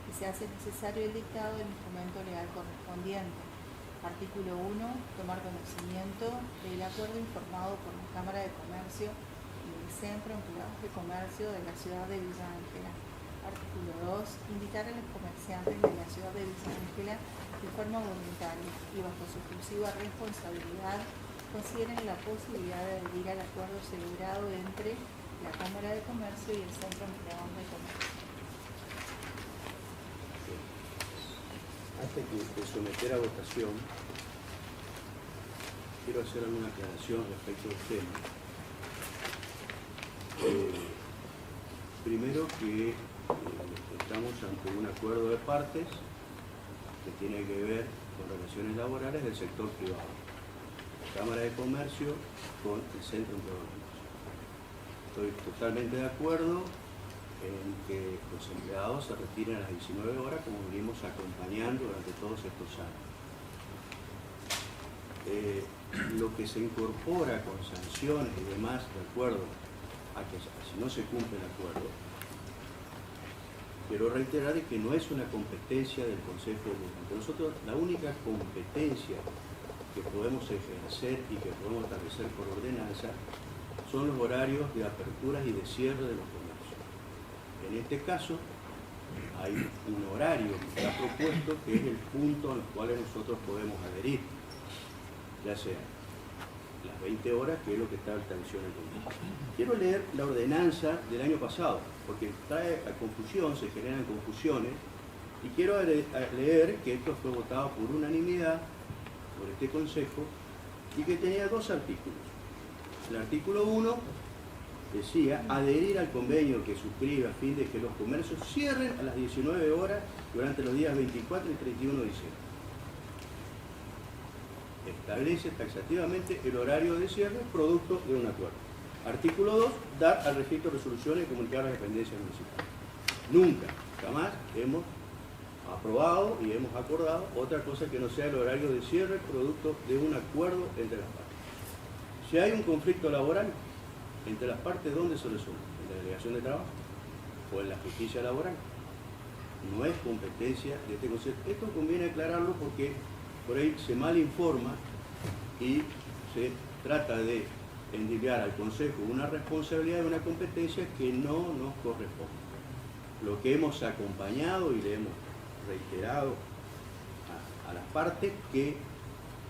Que se hace necesario el dictado del instrumento legal correspondiente. Artículo 1. Tomar conocimiento del acuerdo informado por la Cámara de Comercio y el Centro de Empleados de Comercio de la ciudad de Villa Ángela. Artículo 2. Invitar a los comerciantes de la ciudad de Villa Ángela de forma voluntaria y bajo su exclusiva responsabilidad consideren la posibilidad de adherir al acuerdo celebrado entre la Cámara de Comercio y el Centro Empleados de Comercio. Antes de someter a votación, quiero hacer alguna aclaración respecto al tema. Primero que estamos ante un acuerdo de partes que tiene que ver con relaciones laborales del sector privado. Cámara de Comercio con el Centro Empleado de Comercio. Estoy totalmente de acuerdo en que los empleados se retiren a las 19 horas como venimos acompañando durante todos estos años. Lo que se incorpora con sanciones y demás de acuerdo a que si no se cumple el acuerdo, quiero reiterar que no es una competencia del Consejo Deliberante. Nosotros la única competencia que podemos ejercer y que podemos establecer por ordenanza son los horarios de aperturas y de cierre de los comercios. En este caso, hay un horario que está propuesto que es el punto al cual nosotros podemos adherir, ya sea las 20 horas, que es lo que está establecido en el Consejo. Quiero leer la ordenanza del año pasado, porque trae a confusión, se generan confusiones, y quiero leer que esto fue votado por unanimidad por este Consejo y que tenía 2 artículos. El artículo 1 decía adherir al convenio que suscribe a fin de que los comercios cierren a las 19 horas durante los días 24 y 31 de diciembre. Establece taxativamente el horario de cierre producto de un acuerdo. Artículo 2, dar al registro resoluciones y comunicar a las dependencias municipales. Nunca, jamás hemos aprobado y hemos acordado otra cosa que no sea el horario de cierre producto de un acuerdo entre las partes. Si hay un conflicto laboral entre las partes, ¿dónde se resuelve? ¿En la delegación de trabajo o en la justicia laboral? No es competencia de este Consejo. Esto conviene aclararlo porque por ahí se malinforma y se trata de endilgar al Consejo una responsabilidad de una competencia que no nos corresponde. Lo que hemos acompañado y le hemos reiterado a las partes que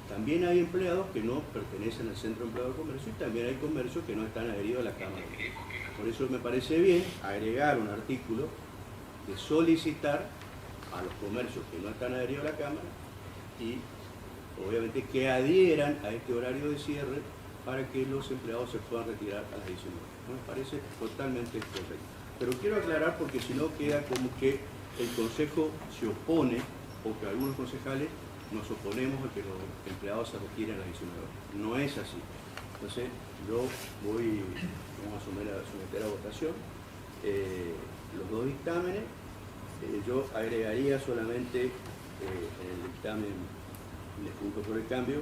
también hay empleados que no pertenecen al Centro Empleado de Comercio y también hay comercios que no están adheridos a la Cámara. Por eso me parece bien agregar un artículo de solicitar a los comercios que no están adheridos a la Cámara y obviamente que adhieran a este horario de cierre para que los empleados se puedan retirar a las 19. Me parece totalmente correcto. Pero quiero aclarar porque si no queda como que el Consejo se opone o que algunos concejales nos oponemos a que los empleados se retiren a las 19 horas. No es así. Entonces yo vamos a someter a votación los 2 dictámenes. Yo agregaría solamente en el dictamen de Juntos por el Cambio,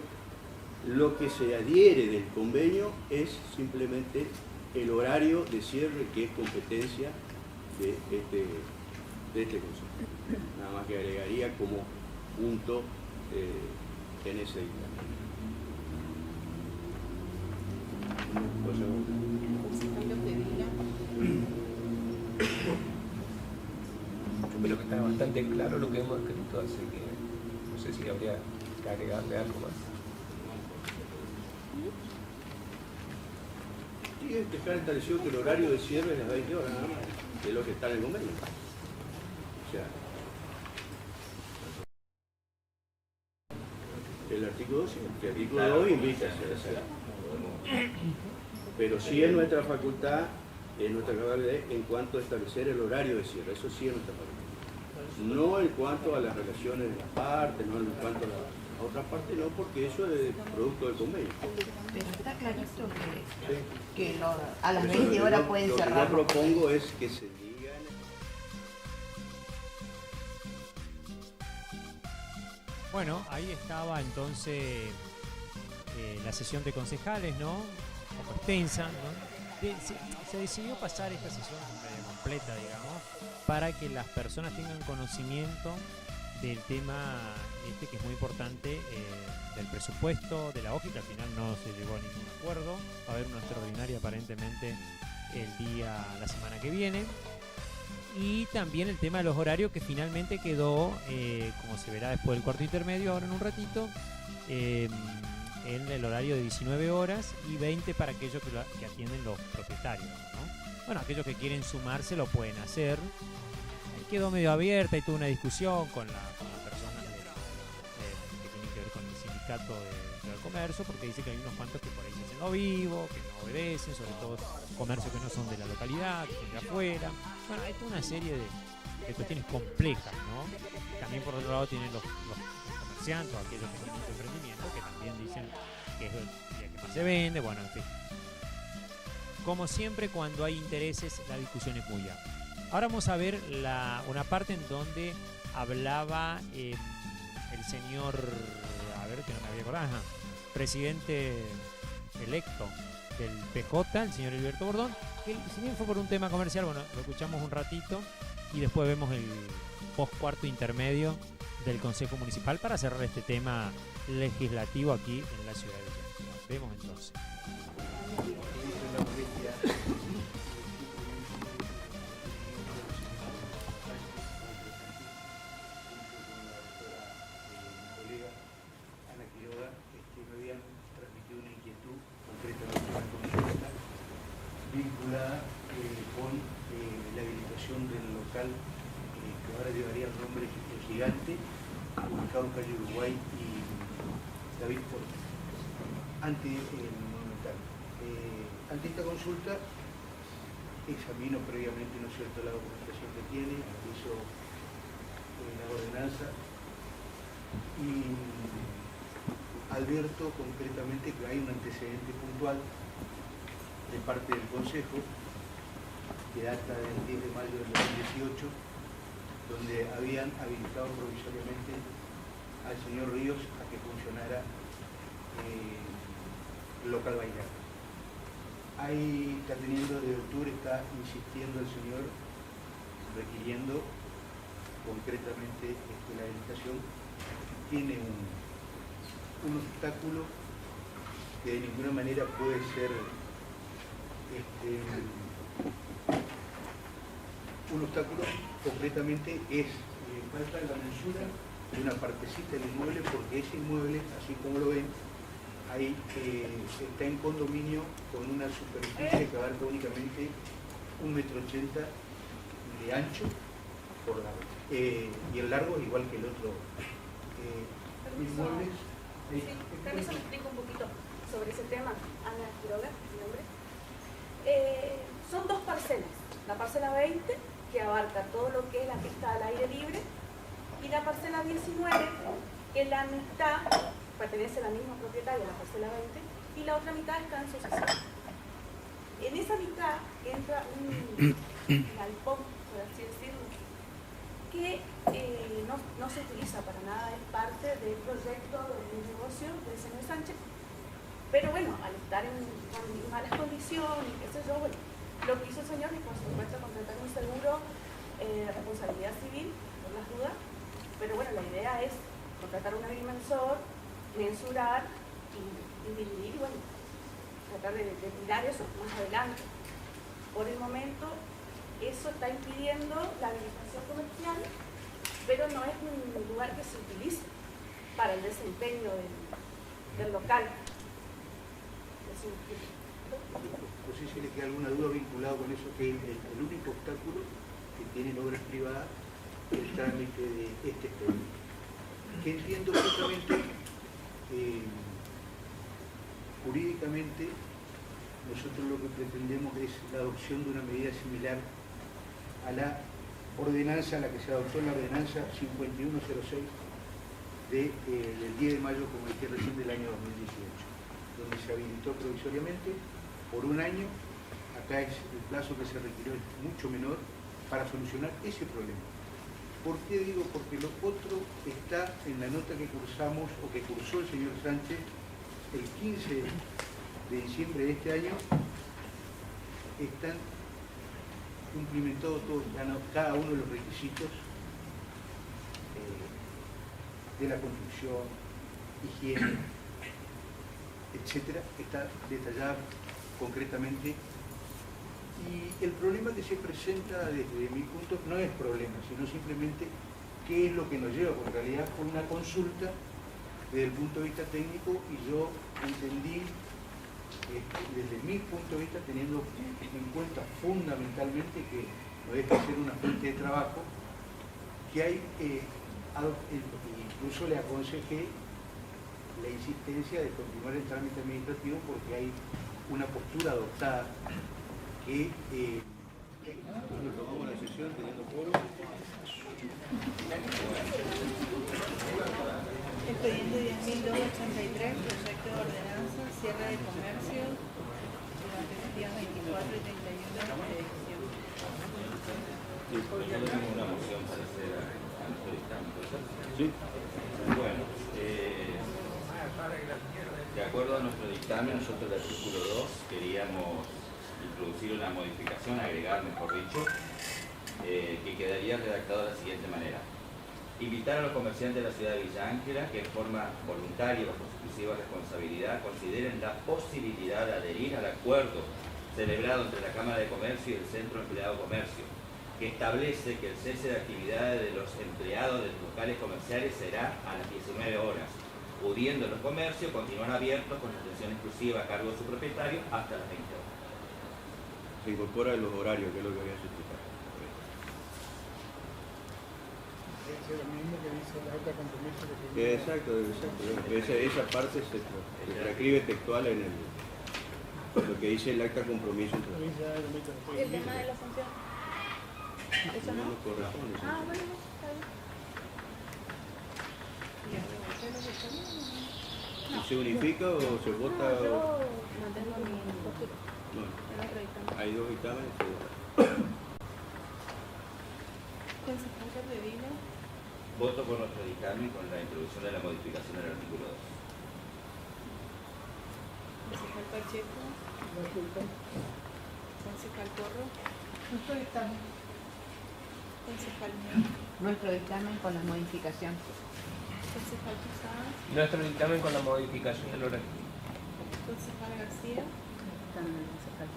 lo que se adhiere del convenio es simplemente el horario de cierre que es competencia de este Consejo. Nada más que agregaría como punto en ese dictamen. Yo creo que está bastante claro lo que hemos escrito, así que no sé si habría que agregarle algo más. Sí, es dejar establecido que el horario de cierre es las 20 horas nada más, que es lo que está en el convenio. O sea, el artículo 2, el artículo 2 invita a hacer esa. Pero sí es nuestra facultad, es nuestra capacidad en cuanto a establecer el horario de cierre, eso sí es nuestra facultad. No en cuanto a las relaciones de las partes, no en cuanto a otras partes, no, porque eso es producto del convenio. Pero está clarito que Sí. a las 20 horas pueden cerrar. Lo que yo propongo es que se diga Bueno, ahí estaba entonces la sesión de concejales, ¿no? Un poco extensa, ¿no? Se decidió pasar esta sesión completa, digamos, para que las personas tengan conocimiento del tema que es muy importante, del presupuesto, de la hoja, que al final no se llegó a ningún acuerdo. Va a haber una extraordinaria aparentemente la semana que viene. Y también el tema de los horarios que finalmente quedó, como se verá después del cuarto intermedio, ahora en un ratito, en el horario de 19 horas y 20 para aquellos que atienden los propietarios, ¿no? Bueno, aquellos que quieren sumarse lo pueden hacer. Quedó medio abierta y tuvo una discusión con la persona que tiene que ver con el sindicato del comercio, porque dice que hay unos cuantos que por ahí se hacen lo vivo, que no obedecen, sobre todo comercios que no son de la localidad, que son de afuera. Bueno, hay toda una serie de cuestiones complejas, ¿no? También por otro lado tienen los comerciantes, aquellos que tienen su emprendimiento, que también dicen que es el día que más se vende, bueno, en fin. Como siempre, cuando hay intereses, la discusión es muy amplia. Ahora vamos a ver una parte en donde hablaba el señor, a ver que no me había acordado, presidente electo del PJ, el señor Hilberto Bordón, que si bien fue por un tema comercial, bueno, lo escuchamos un ratito y después vemos el post-cuarto intermedio del Consejo Municipal para cerrar este tema legislativo aquí en la ciudad de Villa. Vemos entonces. Vinculada con la habilitación del local que ahora llevaría el nombre Gigante, ubicado en calle Uruguay y David Porto, ante el Monumental. Ante esta consulta, examino previamente, ¿no es cierto?, la documentación que tiene, analizo la ordenanza y advierto concretamente que hay un antecedente puntual de parte del Consejo, que data del 10 de mayo del 2018, donde habían habilitado provisoriamente al señor Ríos a que funcionara el local bailar. Ahí está teniendo, desde octubre está insistiendo el señor, requiriendo concretamente la habilitación. Tiene un obstáculo que de ninguna manera puede ser un obstáculo, concretamente es falta la mensura de una partecita del inmueble, porque ese inmueble, así como lo ven, ahí está en condominio con una superficie que abarca únicamente 1,80 m de ancho por largo, y el largo es igual que el otro inmueble. Permiso, me explico un poquito sobre ese tema. Ana Quiroga, mi nombre. Son dos parcelas, la parcela 20, que abarca todo lo que es la que está al aire libre, y la parcela 19, que la mitad pertenece a la misma propietaria, la parcela 20, y la otra mitad está en sucesión. En esa mitad entra un galpón, por así decirlo, que no se utiliza para nada, es parte del proyecto de negocio del señor Sánchez. Pero bueno, al estar en malas condiciones, qué sé yo, bueno, lo que hizo el señor es, por supuesto, contratar un seguro de responsabilidad civil, por las dudas, pero bueno, la idea es contratar un agrimensor, mensurar y dividir, y bueno, tratar de tirar eso más adelante. Por el momento, eso está impidiendo la habilitación comercial, pero no es un lugar que se utilice para el desempeño del local. No sé si le queda alguna duda vinculada con eso, que el único obstáculo que tienen obras privadas es el trámite de este expediente, que entiendo justamente jurídicamente nosotros lo que pretendemos es la adopción de una medida similar a la ordenanza, a la que se adoptó en la ordenanza 5106 del 10 de mayo, como dije recién, del año 2018. Donde se habilitó provisoriamente por un año. Acá es el plazo que se requirió es mucho menor para solucionar ese problema. ¿Por qué digo? Porque lo otro está en la nota que cursamos o que cursó el señor Sánchez el 15 de diciembre de este año. Están cumplimentados todos, cada uno de los requisitos de la construcción, higiene, etcétera, está detallada concretamente. Y el problema que se presenta desde mi punto no es problema, sino simplemente qué es lo que nos lleva, porque en realidad por una consulta desde el punto de vista técnico, y yo entendí, desde mi punto de vista, teniendo en cuenta fundamentalmente que no deja de ser una fuente de trabajo, que hay, incluso le aconsejé la insistencia de continuar el trámite administrativo porque hay una postura adoptada que tomamos la sesión teniendo foro. Expediente 10.283, proyecto de ordenanza, cierre de comercio durante los días 24 y 31 de edición. Nosotros tenemos una moción para hacer a nuestro dictamen, ¿correcto? Sí. Bueno, de acuerdo a nuestro dictamen, nosotros del artículo 2 queríamos introducir una modificación, agregar, mejor dicho, que quedaría redactado de la siguiente manera. Invitar a los comerciantes de la ciudad de Villa Ángela que en forma voluntaria y bajo su exclusiva responsabilidad consideren la posibilidad de adherir al acuerdo celebrado entre la Cámara de Comercio y el Centro Empleado Comercio, que establece que el cese de actividades de los empleados de los locales comerciales será a las 19 horas, pudiendo los comercios continuar abiertos con atención exclusiva a cargo de su propietario hasta las 20 horas. Se incorpora en los horarios, que es lo que había explicado. Es lo mismo que dice la otra compromiso que tiene. Exacto. Esa parte se transcribe textual en lo que dice el acta compromiso. El tema de la función. ¿Eso no? No corresponde. Ah, bueno, está bien. ¿Se unifica o se vota? No, yo mantengo mi postura. Bueno, En otro dictamen. hay dos dictámenes. Se vota. Concejal Capdevila, Voto por nuestro dictamen con la introducción de la modificación del artículo 2. concejal Pacheco, concejal Porro, Nuestro dictamen. concejal Mena, Nuestro dictamen con la modificación. concejal Posada, Nuestro dictamen con la modificación del horario. concejal García, También concejal.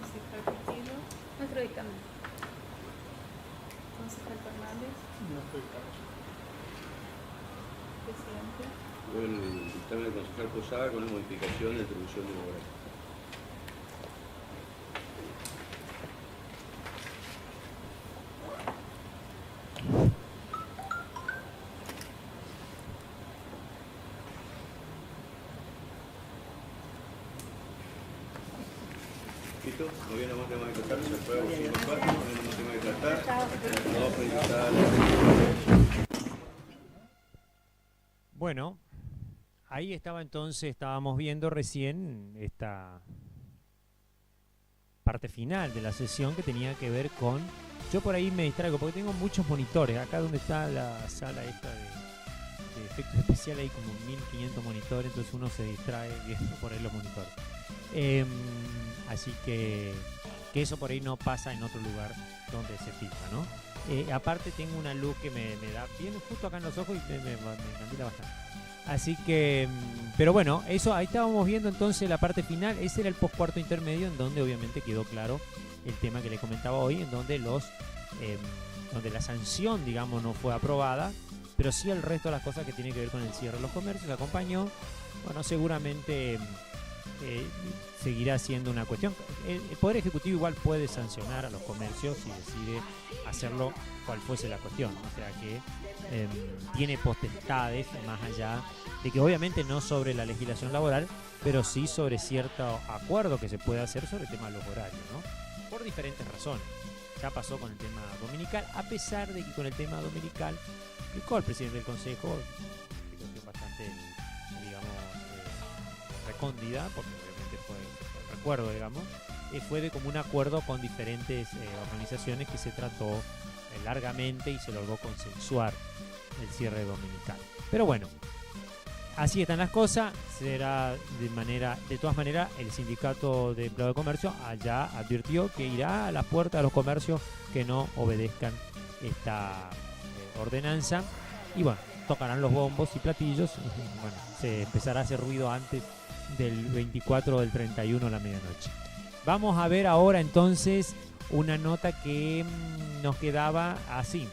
concejal Castillo, Nuestro dictamen. concejal Fernández, Nuestro dictamen. presidente. El dictamen del concejal Posada con la modificación de introducción de horario. ¿Listo? No había nada más tema que tratar, se aprueba por 5-4, no había nada más tema que tratar. No, presentada la... Bueno, ahí estábamos viendo recién esta parte final de la sesión que tenía que ver con... Yo por ahí me distraigo porque tengo muchos monitores. Acá donde está la sala esta de efectos especiales hay como 1500 monitores, entonces uno se distrae viendo por ahí los monitores. Así que eso por ahí no pasa en otro lugar donde se fija, ¿no? Aparte tengo una luz que me da bien justo acá en los ojos y me encandila bastante. Así que, pero bueno, eso ahí estábamos viendo entonces la parte final. Ese era el postcuarto intermedio en donde obviamente quedó claro el tema que le comentaba hoy, en donde donde la sanción, digamos, no fue aprobada, pero sí el resto de las cosas que tiene que ver con el cierre de los comercios acompañó. Bueno, seguramente seguirá siendo una cuestión. El Poder Ejecutivo igual puede sancionar a los comercios si decide hacerlo cual fuese la cuestión. O sea que tiene potestades más allá de que obviamente no sobre la legislación laboral, pero sí sobre cierto acuerdo que se puede hacer sobre el tema de los horarios, ¿no? Por diferentes razones. Ya pasó con el tema dominical, a pesar de que con el tema dominical explicó el presidente del Consejo, una cuestión bastante, digamos, recóndida, porque obviamente fue el recuerdo, digamos, fue de como un acuerdo con diferentes organizaciones que se trató largamente y se logró consensuar el cierre dominical. Pero bueno, así están las cosas. Será de todas maneras, el sindicato de empleados de comercio allá advirtió que irá a las puertas de los comercios que no obedezcan esta ordenanza. Y bueno, tocarán los bombos y platillos. Bueno, se empezará a hacer ruido antes del 24 o del 31 a la medianoche. Vamos a ver ahora entonces una nota que nos quedaba así.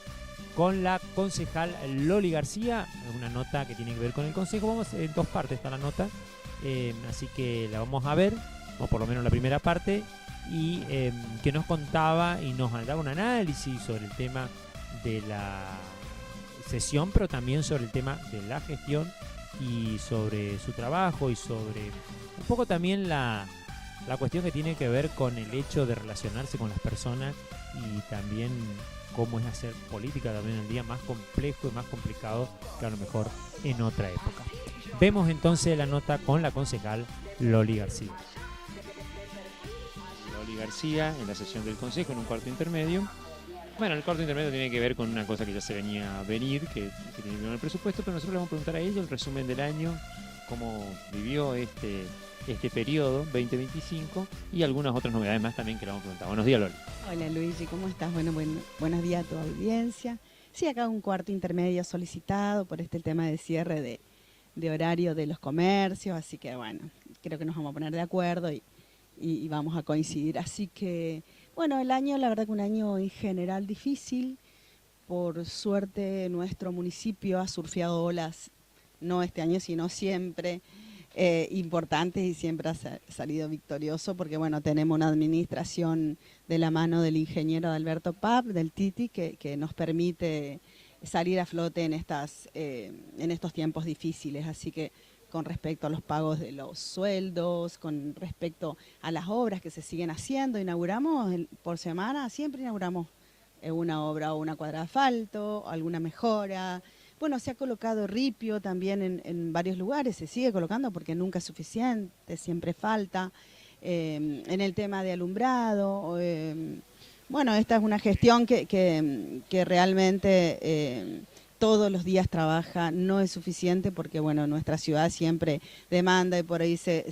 con la concejal Loli García, una nota que tiene que ver con el consejo. Vamos en dos partes está la nota, así que la vamos a ver, o por lo menos la primera parte, y que nos contaba y nos daba un análisis sobre el tema de la sesión, pero también sobre el tema de la gestión y sobre su trabajo y sobre un poco también la cuestión que tiene que ver con el hecho de relacionarse con las personas y también cómo es hacer política también en el día más complejo y más complicado que a lo mejor en otra época. Vemos entonces la nota con la concejal Loli García. Loli García en la sesión del consejo en un cuarto intermedio. Bueno, el cuarto intermedio tiene que ver con una cosa que ya se venía a venir, que tiene que ver con el presupuesto, pero nosotros le vamos a preguntar a ella el resumen del año, cómo vivió este periodo 2025 y algunas otras novedades más también que le vamos a preguntar. Buenos días, Loli. Hola, Luigi, ¿cómo estás? Buenos días a toda audiencia. Sí, acá un cuarto intermedio solicitado por el tema de cierre de horario de los comercios, así que bueno, creo que nos vamos a poner de acuerdo y vamos a coincidir. Así que, bueno, el año, la verdad que un año en general difícil. Por suerte nuestro municipio ha surfeado olas, no este año, sino siempre, importantes, y siempre ha salido victorioso porque, bueno, tenemos una administración de la mano del ingeniero Alberto Papp, del Titi, que nos permite salir a flote en estos tiempos difíciles. Así que con respecto a los pagos de los sueldos, con respecto a las obras que se siguen haciendo, inauguramos por semana, siempre inauguramos una obra o una cuadra de asfalto, alguna mejora. Bueno, se ha colocado ripio también en varios lugares, se sigue colocando porque nunca es suficiente, siempre falta. En el tema de alumbrado, bueno, esta es una gestión que realmente todos los días trabaja, no es suficiente porque, bueno, nuestra ciudad siempre demanda y por ahí se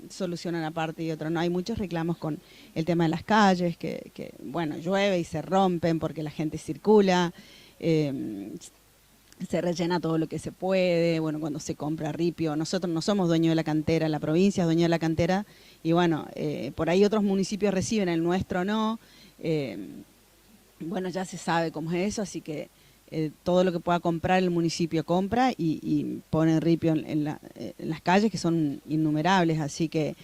soluciona una parte y otra. No, hay muchos reclamos con el tema de las calles, que bueno, llueve y se rompen porque la gente circula, se rellena todo lo que se puede. Bueno, cuando se compra ripio, nosotros no somos dueños de la cantera, la provincia es dueño de la cantera y bueno, por ahí otros municipios reciben, el nuestro no. Bueno, ya se sabe cómo es eso, así que todo lo que pueda comprar el municipio compra y pone ripio en las calles, que son innumerables, así que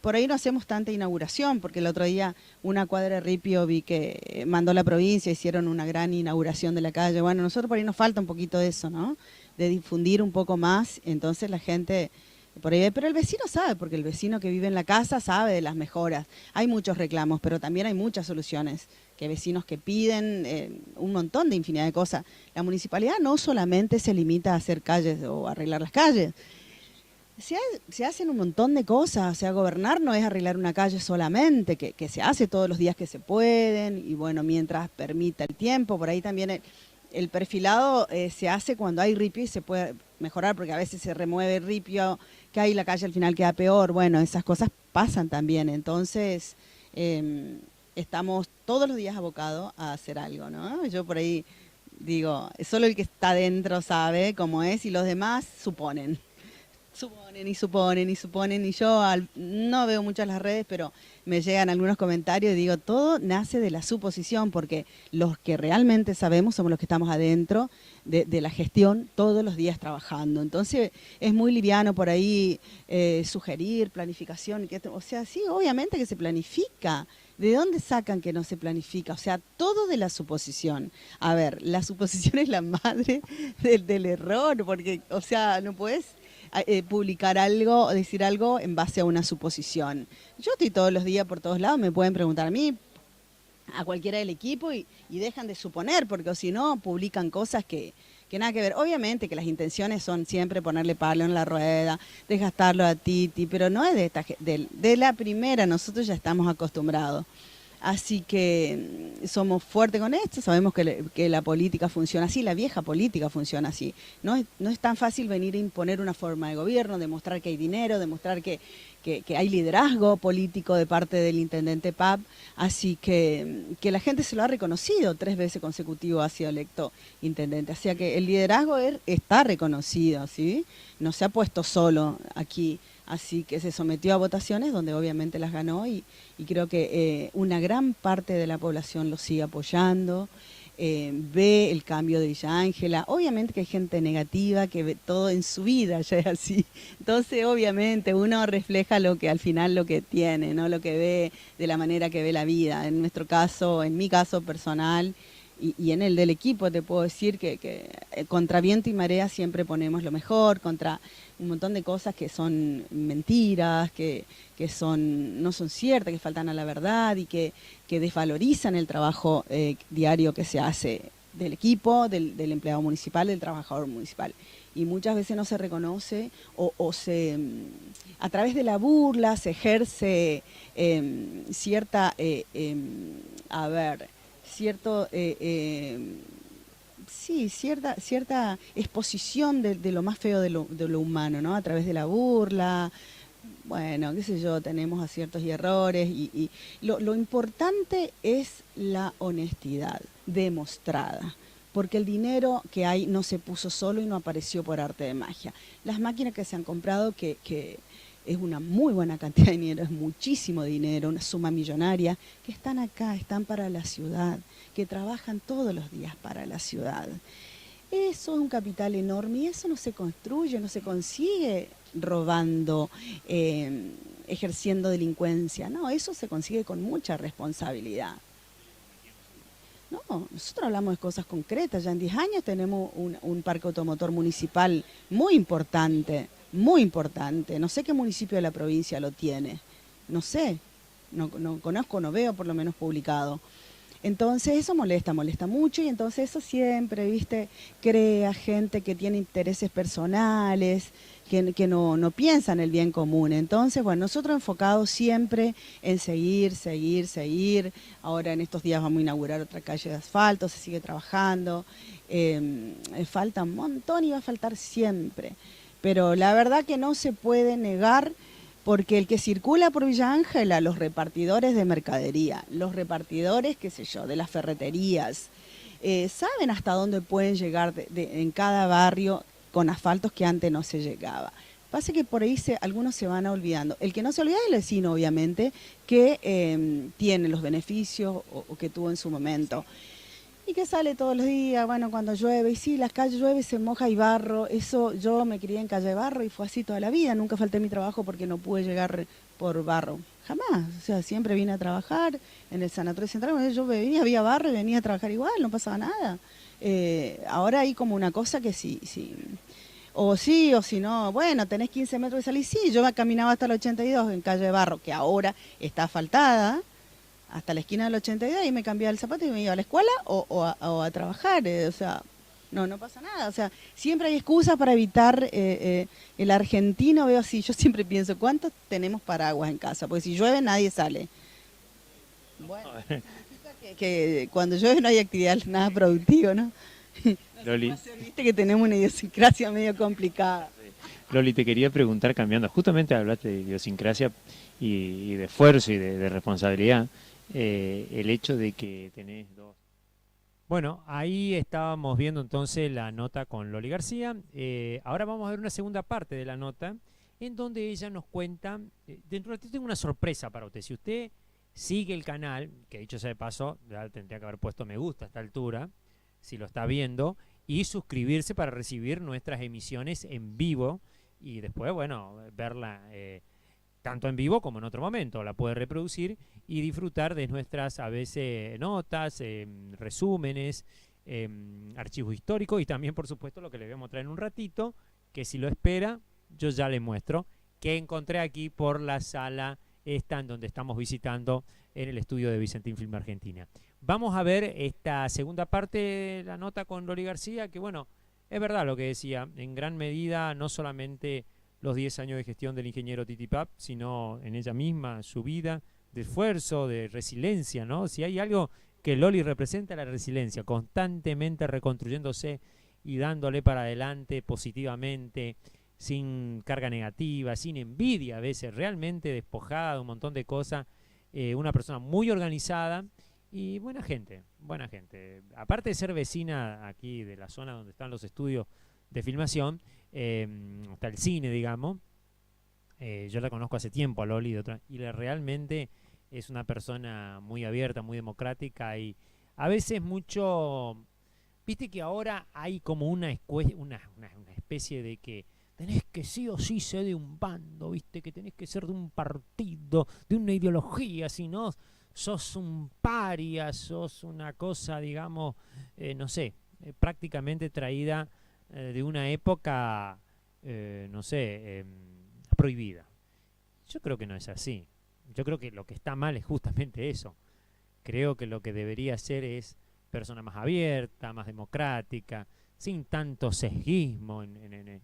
por ahí no hacemos tanta inauguración, porque el otro día una cuadra de ripio vi que mandó la provincia, hicieron una gran inauguración de la calle. Bueno, nosotros por ahí nos falta un poquito de eso, ¿no? De difundir un poco más, entonces la gente por ahí, pero el vecino sabe, porque el vecino que vive en la casa sabe de las mejoras. Hay muchos reclamos, pero también hay muchas soluciones, que vecinos que piden un montón de infinidad de cosas. La municipalidad no solamente se limita a hacer calles o arreglar las calles, se hacen un montón de cosas. O sea, gobernar no es arreglar una calle solamente, que se hace todos los días que se pueden, y bueno, mientras permita el tiempo. Por ahí también el perfilado se hace cuando hay ripio y se puede mejorar, porque a veces se remueve el ripio, que ahí la calle al final queda peor. Bueno, esas cosas pasan también, entonces estamos todos los días abocados a hacer algo, ¿no? Yo por ahí digo, solo el que está adentro sabe cómo es y los demás suponen. Suponen y suponen y suponen, y yo no veo muchas las redes, pero me llegan algunos comentarios y digo, todo nace de la suposición, porque los que realmente sabemos somos los que estamos adentro de la gestión todos los días trabajando. Entonces es muy liviano por ahí sugerir planificación, o sea, sí, obviamente que se planifica. ¿De dónde sacan que no se planifica? O sea, todo de la suposición. A ver, la suposición es la madre del error, porque, o sea, no puedes publicar algo o decir algo en base a una suposición. Yo estoy todos los días por todos lados, me pueden preguntar a mí, a cualquiera del equipo, y dejan de suponer, porque si no publican cosas que nada que ver. Obviamente que las intenciones son siempre ponerle palo en la rueda, desgastarlo a Titi, pero no es de la primera, nosotros ya estamos acostumbrados. Así que somos fuertes con esto, sabemos que la política funciona así, la vieja política funciona así. No es tan fácil venir a imponer una forma de gobierno, demostrar que hay dinero, demostrar que hay liderazgo político de parte del intendente Papp, así que la gente se lo ha reconocido, 3 veces consecutivas ha sido electo intendente. O sea que el liderazgo está reconocido, ¿sí? No se ha puesto solo aquí. Así que se sometió a votaciones donde obviamente las ganó y creo que una gran parte de la población lo sigue apoyando. ve el cambio de Villa Ángela. Obviamente que hay gente negativa que ve todo en su vida, ya es así. Entonces, obviamente, uno refleja lo que al final lo que tiene, ¿no? Lo que ve, de la manera que ve la vida. En nuestro caso, en mi caso personal, y en el del equipo te puedo decir que contra viento y marea siempre ponemos lo mejor, contra un montón de cosas que son mentiras, que no son ciertas, que faltan a la verdad y que desvalorizan el trabajo diario que se hace del equipo, del empleado municipal, del trabajador municipal. Y muchas veces no se reconoce o se, a través de la burla se ejerce cierta, cierta exposición de lo más feo de lo humano, ¿no? A través de la burla, bueno, qué sé yo, tenemos aciertos y errores, y lo importante es la honestidad demostrada, porque el dinero que hay no se puso solo y no apareció por arte de magia. Las máquinas que se han comprado, que es una muy buena cantidad de dinero, es muchísimo dinero, una suma millonaria, que están acá, están para la ciudad, que trabajan todos los días para la ciudad. Eso es un capital enorme y eso no se construye, no se consigue robando, ejerciendo delincuencia, no, eso se consigue con mucha responsabilidad. No, nosotros hablamos de cosas concretas, ya en 10 años tenemos un parque automotor municipal muy importante, no sé qué municipio de la provincia lo tiene, no sé, no conozco, no veo por lo menos publicado. Entonces eso molesta mucho y entonces eso siempre, viste, crea gente que tiene intereses personales, que no piensa en el bien común. Entonces, bueno, nosotros enfocados siempre en seguir. Ahora en estos días vamos a inaugurar otra calle de asfalto, se sigue trabajando. Falta un montón y va a faltar siempre. Pero la verdad que no se puede negar, porque el que circula por Villa Ángela, los repartidores de mercadería, los repartidores, qué sé yo, de las ferreterías, saben hasta dónde pueden llegar en cada barrio con asfaltos que antes no se llegaba. Pasa que por ahí algunos se van olvidando. El que no se olvida es el vecino, obviamente, que tiene los beneficios o que tuvo en su momento. Y que sale todos los días, bueno, cuando llueve, y sí, las calles llueve, se moja y barro. Eso, yo me crié en calle de barro y fue así toda la vida. Nunca falté mi trabajo porque no pude llegar por barro. Jamás. O sea, siempre vine a trabajar en el Sanatorio Central. Yo venía, había barro y venía a trabajar igual, no pasaba nada. Ahora hay como una cosa que sí, o sí o si no, bueno, tenés 15 metros de salir. Sí, yo caminaba hasta el 82 en calle de barro, que ahora está asfaltada, hasta la esquina del 82, y me cambiaba el zapato y me iba a la escuela o a trabajar. O sea, no pasa nada. O sea, siempre hay excusas para evitar. El argentino, veo así, yo siempre pienso, ¿cuántos tenemos paraguas en casa? Porque si llueve nadie sale. Bueno, significa que cuando llueve no hay actividad, nada productivo, ¿no? Loli. Viste que tenemos una idiosincrasia medio complicada. Loli, te quería preguntar, cambiando, justamente hablaste de idiosincrasia y de esfuerzo y de responsabilidad, el hecho de que tenés dos. Bueno, ahí estábamos viendo entonces la nota con Loli García. Ahora vamos a ver una segunda parte de la nota, en donde ella nos cuenta, dentro de un ratito tengo una sorpresa para usted. Si usted sigue el canal, que dicho sea de paso, ya tendría que haber puesto me gusta a esta altura, si lo está viendo, y suscribirse para recibir nuestras emisiones en vivo, y después, bueno, verla tanto en vivo como en otro momento. La puede reproducir y disfrutar de nuestras, a veces, notas, resúmenes, archivos históricos, y también, por supuesto, lo que le voy a mostrar en un ratito, que si lo espera, yo ya le muestro, que encontré aquí por la sala esta en donde estamos visitando en el estudio de Vicentín Film Argentina. Vamos a ver esta segunda parte de la nota con Loli García, que bueno, es verdad lo que decía, en gran medida no solamente los 10 años de gestión del ingeniero Titi Pap, sino en ella misma, su vida, de esfuerzo, de resiliencia, ¿no? Si hay algo que Loli representa, la resiliencia, constantemente reconstruyéndose y dándole para adelante positivamente, sin carga negativa, sin envidia a veces, realmente despojada de un montón de cosas, una persona muy organizada y buena gente. Aparte de ser vecina aquí de la zona donde están los estudios de filmación, hasta el cine, digamos, yo la conozco hace tiempo a Loli, realmente es una persona muy abierta, muy democrática, y a veces mucho, viste que ahora hay como una especie de que tenés que sí o sí ser de un bando, viste, que tenés que ser de un partido, de una ideología, si no sos un paria, sos una cosa, digamos, no sé, prácticamente traída de una época, no sé, prohibida. Yo creo que no es así. Yo creo que lo que está mal es justamente eso. Creo que lo que debería ser es persona más abierta, más democrática, sin tanto sesguismo,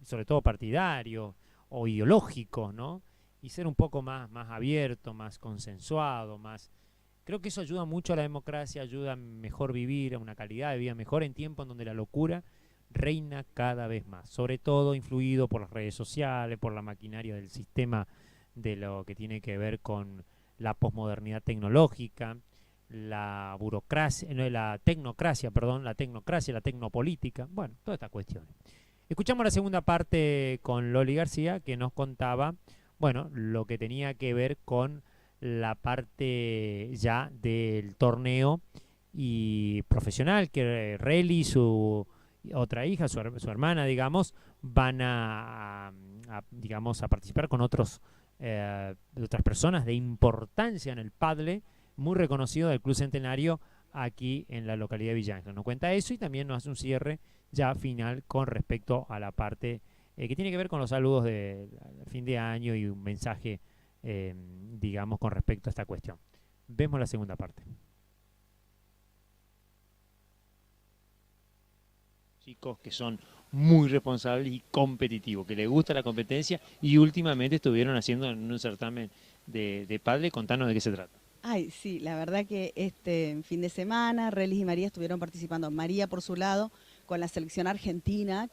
sobre todo partidario o ideológico, ¿no? Y ser un poco más abierto, más consensuado, más... Creo que eso ayuda mucho a la democracia, ayuda a mejor vivir, a una calidad de vida mejor en tiempos en donde la locura reina cada vez más, sobre todo influido por las redes sociales, por la maquinaria del sistema de lo que tiene que ver con la posmodernidad tecnológica, la burocracia, la tecnocracia, la tecnopolítica, bueno, todas estas cuestiones. Escuchamos la segunda parte con Loli García, que nos contaba, bueno, lo que tenía que ver con la parte ya del torneo y profesional, que Relly, su otra hija, su hermana, digamos, van digamos, a participar con otras personas de importancia en el pádel, muy reconocido del Club Centenario aquí en la localidad de Villa Ángel. Nos cuenta eso y también nos hace un cierre ya final con respecto a la parte que tiene que ver con los saludos de fin de año y un mensaje, digamos, con respecto a esta cuestión. Vemos la segunda parte. Chicos que son muy responsables y competitivos, que les gusta la competencia y últimamente estuvieron haciendo en un certamen de pádel. Contanos de qué se trata. Ay, sí, la verdad que este fin de semana Relis y María estuvieron participando. María por su lado con la selección argentina,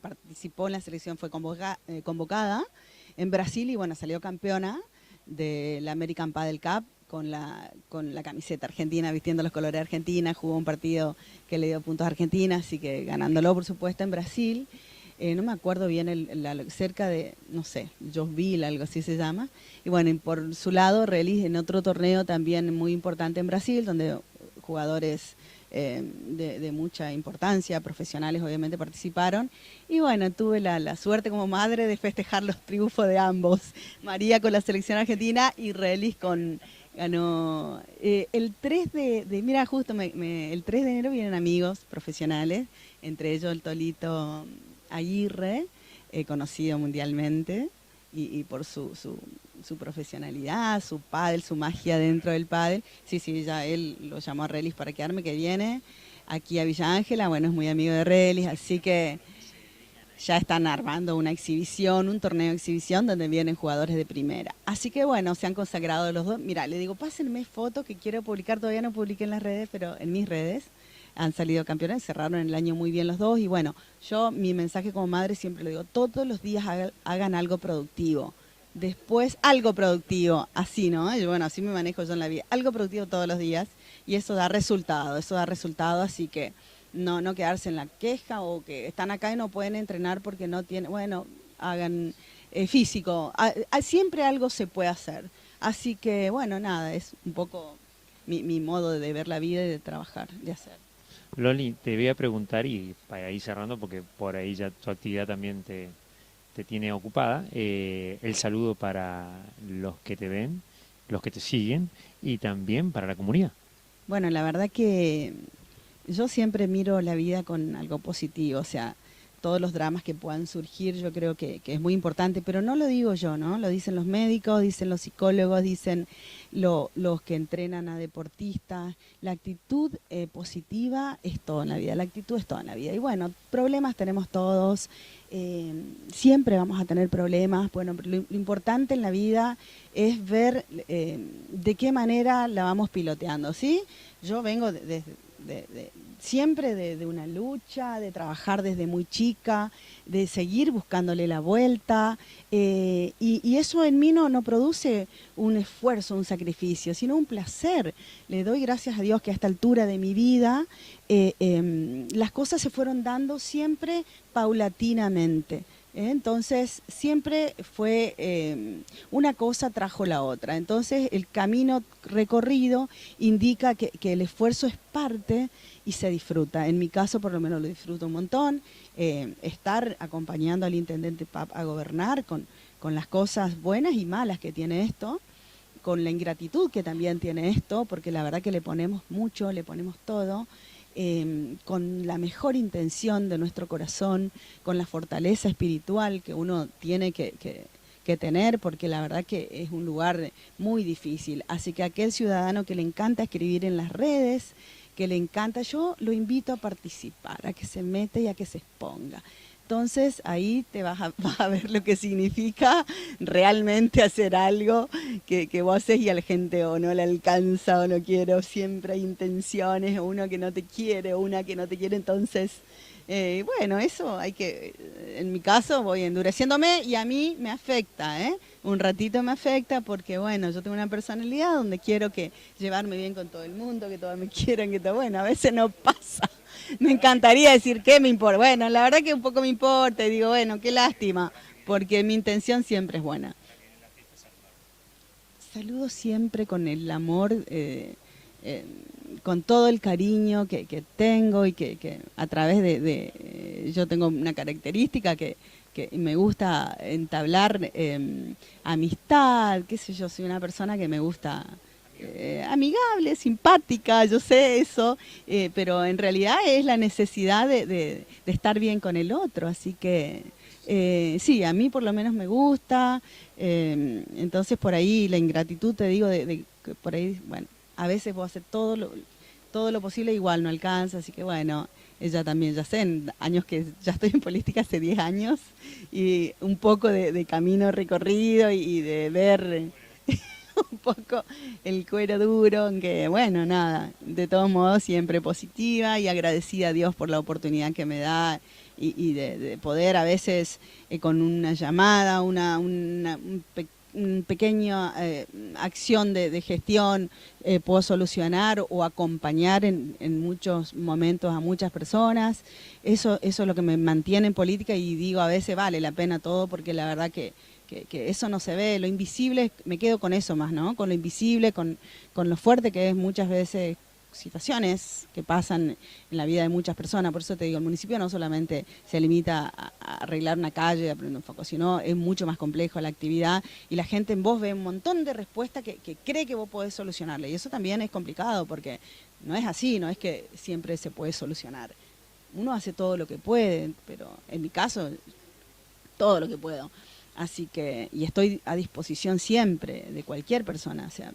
participó en la selección, fue convocada en Brasil y bueno, salió campeona de la American Padel Cup con la camiseta argentina, vistiendo los colores de Argentina, jugó un partido que le dio puntos a Argentina, así que ganándolo por supuesto en Brasil. No me acuerdo bien, cerca de, no sé, Josville, algo así se llama. Y bueno, y por su lado, Relis en otro torneo también muy importante en Brasil, donde jugadores de mucha importancia, profesionales obviamente participaron. Y bueno, tuve la suerte como madre de festejar los triunfos de ambos. María con la selección argentina y Relis ganó el 3 mira, justo el 3 de enero vienen amigos profesionales, entre ellos el Tolito Aguirre, conocido mundialmente y por su profesionalidad, su pádel, su magia dentro del pádel. Sí, ya él lo llamó a Relis para quedarme, que viene aquí a Villa Ángela, bueno, es muy amigo de Relis, así que ya están armando una exhibición, un torneo de exhibición donde vienen jugadores de primera. Así que bueno, se han consagrado los dos. Mira, le digo, pásenme fotos que quiero publicar, todavía no publiqué en las redes, pero en mis redes han salido campeones, cerraron el año muy bien los dos. Y bueno, yo mi mensaje como madre siempre lo digo, todos los días hagan algo productivo. Después algo productivo, así, ¿no? Y bueno, así me manejo yo en la vida. Algo productivo todos los días y eso da resultado, así que no quedarse en la queja o que están acá y no pueden entrenar porque no tienen, bueno, hagan físico. Siempre algo se puede hacer. Así que, bueno, nada, es un poco mi modo de ver la vida y de trabajar, de hacer. Loli, te voy a preguntar, y para ir cerrando, porque por ahí ya tu actividad también te tiene ocupada, el saludo para los que te ven, los que te siguen y también para la comunidad. Bueno, la verdad que yo siempre miro la vida con algo positivo, o sea, todos los dramas que puedan surgir yo creo que es muy importante, pero no lo digo yo, ¿no? Lo dicen los médicos, dicen los psicólogos, dicen los que entrenan a deportistas. La actitud positiva es todo en la vida, la actitud es todo en la vida. Y bueno, problemas tenemos todos, siempre vamos a tener problemas. Bueno, pero lo importante en la vida es ver de qué manera la vamos piloteando, ¿sí? Yo vengo siempre de una lucha, de trabajar desde muy chica, de seguir buscándole la vuelta, y eso en mí no produce un esfuerzo, un sacrificio, sino un placer. Le doy gracias a Dios que a esta altura de mi vida las cosas se fueron dando siempre paulatinamente. Entonces siempre fue una cosa trajo la otra. Entonces el camino recorrido indica que el esfuerzo es parte y se disfruta. En mi caso por lo menos lo disfruto un montón. Estar acompañando al intendente Pap a gobernar con las cosas buenas y malas que tiene esto, con la ingratitud que también tiene esto, porque la verdad que le ponemos mucho, le ponemos todo. Con la mejor intención de nuestro corazón, con la fortaleza espiritual que uno tiene que tener, porque la verdad que es un lugar muy difícil. Así que aquel ciudadano que le encanta escribir en las redes, que le encanta, yo lo invito a participar, a que se meta y a que se exponga. Entonces ahí te vas a ver lo que significa realmente hacer algo que vos haces y a la gente o no le alcanza o no quiere, o siempre hay intenciones, o uno que no te quiere, o una que no te quiere. Entonces, bueno, eso hay que, en mi caso voy endureciéndome y a mí me afecta, un ratito me afecta porque, bueno, yo tengo una personalidad donde quiero que llevarme bien con todo el mundo, que todos me quieran, que todo, bueno, a veces no pasa. Me encantaría decir qué me importa. Bueno, la verdad que un poco me importa y digo, bueno, qué lástima, porque mi intención siempre es buena. Saludo siempre con el amor, con todo el cariño que tengo y que a través de yo tengo una característica que me gusta entablar amistad, qué sé yo, soy una persona que me gusta... amigable, simpática, yo sé eso, pero en realidad es la necesidad de estar bien con el otro, así que sí, a mí por lo menos me gusta, entonces por ahí la ingratitud, te digo, de por ahí, bueno, a veces puedo hacer todo lo posible, igual no alcanza, así que bueno, ella también, ya sé, en años que ya estoy en política hace 10 años, y un poco de camino recorrido y de ver... un poco el cuero duro, aunque bueno, nada, de todos modos siempre positiva y agradecida a Dios por la oportunidad que me da y de poder a veces con una llamada, una pequeña acción de gestión puedo solucionar o acompañar en muchos momentos a muchas personas. Eso es lo que me mantiene en política y digo, a veces vale la pena todo porque la verdad que eso no se ve, lo invisible, me quedo con eso más, ¿no? Con lo invisible, con lo fuerte que es muchas veces situaciones que pasan en la vida de muchas personas. Por eso te digo, el municipio no solamente se limita a arreglar una calle, a prender un foco, sino es mucho más complejo la actividad y la gente en vos ve un montón de respuestas que cree que vos podés solucionarle. Y eso también es complicado porque no es así, no es que siempre se puede solucionar. Uno hace todo lo que puede, pero en mi caso, todo lo que puedo. Así que, y estoy a disposición siempre de cualquier persona, o sea,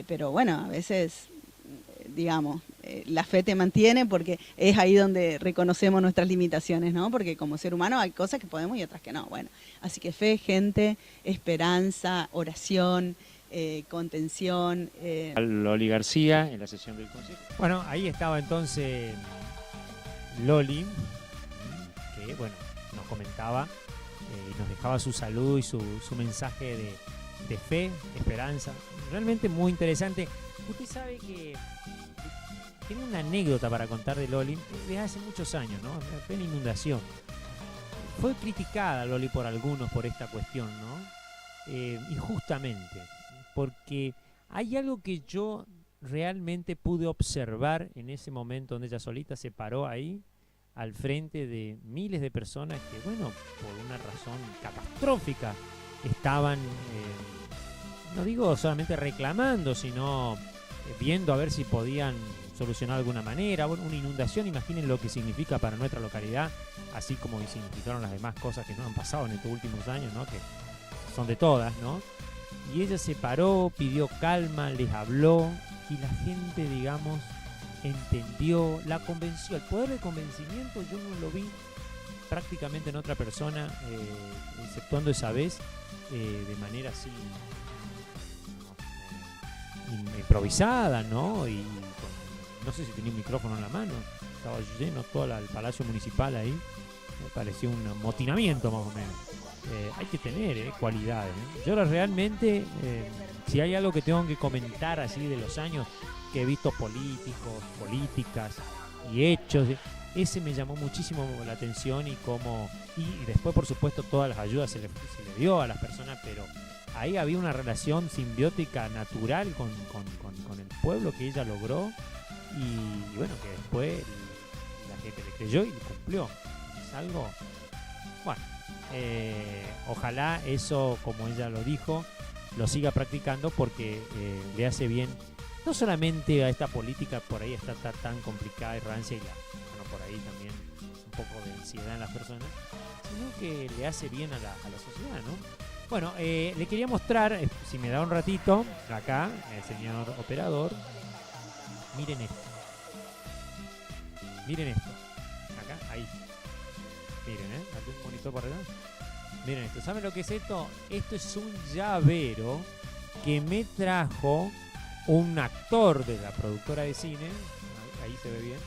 pero bueno, a veces, digamos, la fe te mantiene porque es ahí donde reconocemos nuestras limitaciones, ¿no? Porque como ser humano hay cosas que podemos y otras que no, bueno. Así que fe, gente, esperanza, oración, contención. Loli García en la sesión del Consejo. Bueno, ahí estaba entonces Loli, que bueno, nos comentaba y nos dejaba su saludo y su mensaje de fe, esperanza, realmente muy interesante. Usted sabe que tengo una anécdota para contar de Loli desde hace muchos años, ¿no? Fue una inundación. Fue criticada Loli por algunos por esta cuestión, ¿no? Injustamente, porque hay algo que yo realmente pude observar en ese momento donde ella solita se paró ahí al frente de miles de personas que, bueno, por una razón catastrófica estaban, no digo solamente reclamando, sino viendo a ver si podían solucionar de alguna manera. Bueno, una inundación, imaginen lo que significa para nuestra localidad, así como significaron las demás cosas que nos han pasado en estos últimos años, ¿no? Que son de todas, ¿no? Y ella se paró, pidió calma, les habló y la gente, digamos, entendió, la convenció. El poder de convencimiento yo no lo vi prácticamente en otra persona, exceptuando esa vez, de manera así improvisada, ¿no? Y no sé si tenía un micrófono en la mano, estaba lleno todo el palacio municipal ahí, me pareció un amotinamiento más o menos. Hay que tener cualidades. Yo realmente, si hay algo que tengo que comentar así de los años que he visto políticos, políticas y hechos, ese me llamó muchísimo la atención y después por supuesto todas las ayudas se le dio a las personas, pero ahí había una relación simbiótica natural con el pueblo que ella logró y bueno, que después la gente le creyó y le cumplió. Es algo, bueno, ojalá eso, como ella lo dijo, lo siga practicando porque le hace bien no solamente a esta política por ahí está tan complicada y rancia y por ahí también un poco de ansiedad en las personas, sino que le hace bien a la sociedad, ¿no? Bueno, le quería mostrar, si me da un ratito, acá, el señor operador, miren esto. Miren esto. Acá, ahí. Miren, aquí un monitor por acá. Miren esto. ¿Saben lo que es esto? Esto es un llavero que me trajo un actor de la productora de cine. Ahí se ve bien.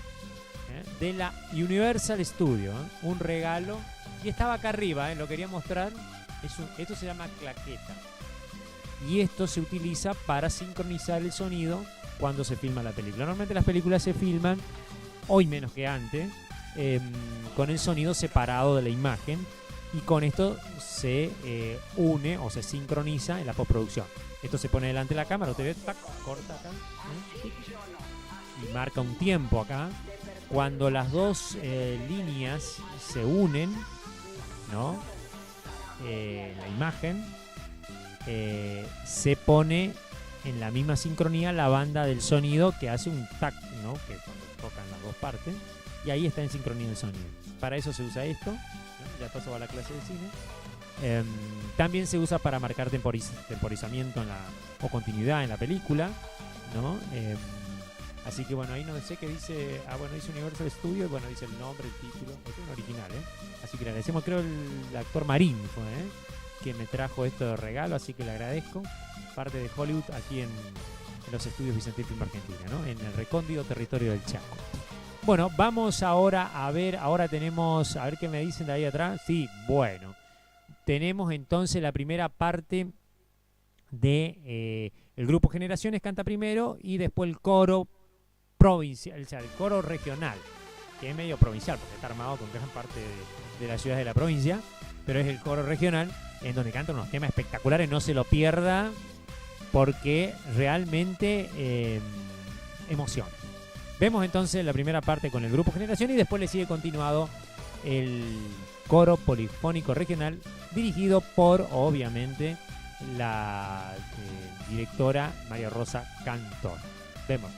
De la Universal Studio. Un regalo. Y estaba acá arriba, lo quería mostrar. Esto se llama claqueta. Y esto se utiliza para sincronizar el sonido cuando se filma la película. Normalmente las películas se filman, hoy menos que antes, con el sonido separado de la imagen. Y con esto se une o se sincroniza en la postproducción. Esto se pone delante de la cámara, usted ve, tac, corta acá, y marca un tiempo acá. Cuando las dos líneas se unen, ¿no? La imagen se pone en la misma sincronía la banda del sonido que hace un tac, ¿no? Que cuando tocan las dos partes, y ahí está en sincronía el sonido. Para eso se usa esto, ¿no? Ya pasó a la clase de cine. También se usa para marcar temporizamiento o continuidad en la película, ¿no? Así que bueno, ahí no sé qué dice. Bueno, dice Universal Studio y bueno, dice el nombre, el título. Este es un original, Así que le agradecemos, creo el actor Marín fue, que me trajo esto de regalo, así que le agradezco. Parte de Hollywood aquí en los estudios Vicentil Film Argentina, ¿no? En el recóndito territorio del Chaco. Bueno, vamos ahora a ver, tenemos, a ver qué me dicen de ahí atrás. Sí, bueno, tenemos entonces la primera parte de el grupo Generaciones canta primero y después el coro provincial, o sea, el coro regional, que es medio provincial porque está armado con gran parte de las ciudades de la provincia, pero es el coro regional en donde cantan unos temas espectaculares, no se lo pierda porque realmente emociona. Vemos entonces la primera parte con el grupo Generación y después le sigue continuado el coro polifónico regional dirigido por, obviamente, la directora María Rosa Cantor. Vemos.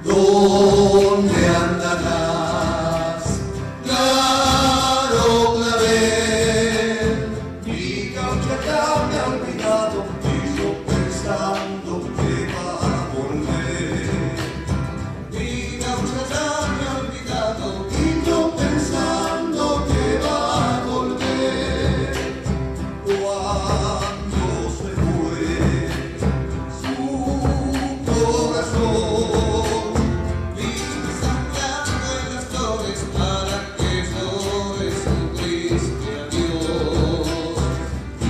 ¿Dónde andarás? Claro clavel, mi caucha ya me ha olvidado y yo pensando que va a volver. Mi caucha ya me ha olvidado y yo pensando que va a volver. Cuando se fue su corazón. Para que llores un triste adiós y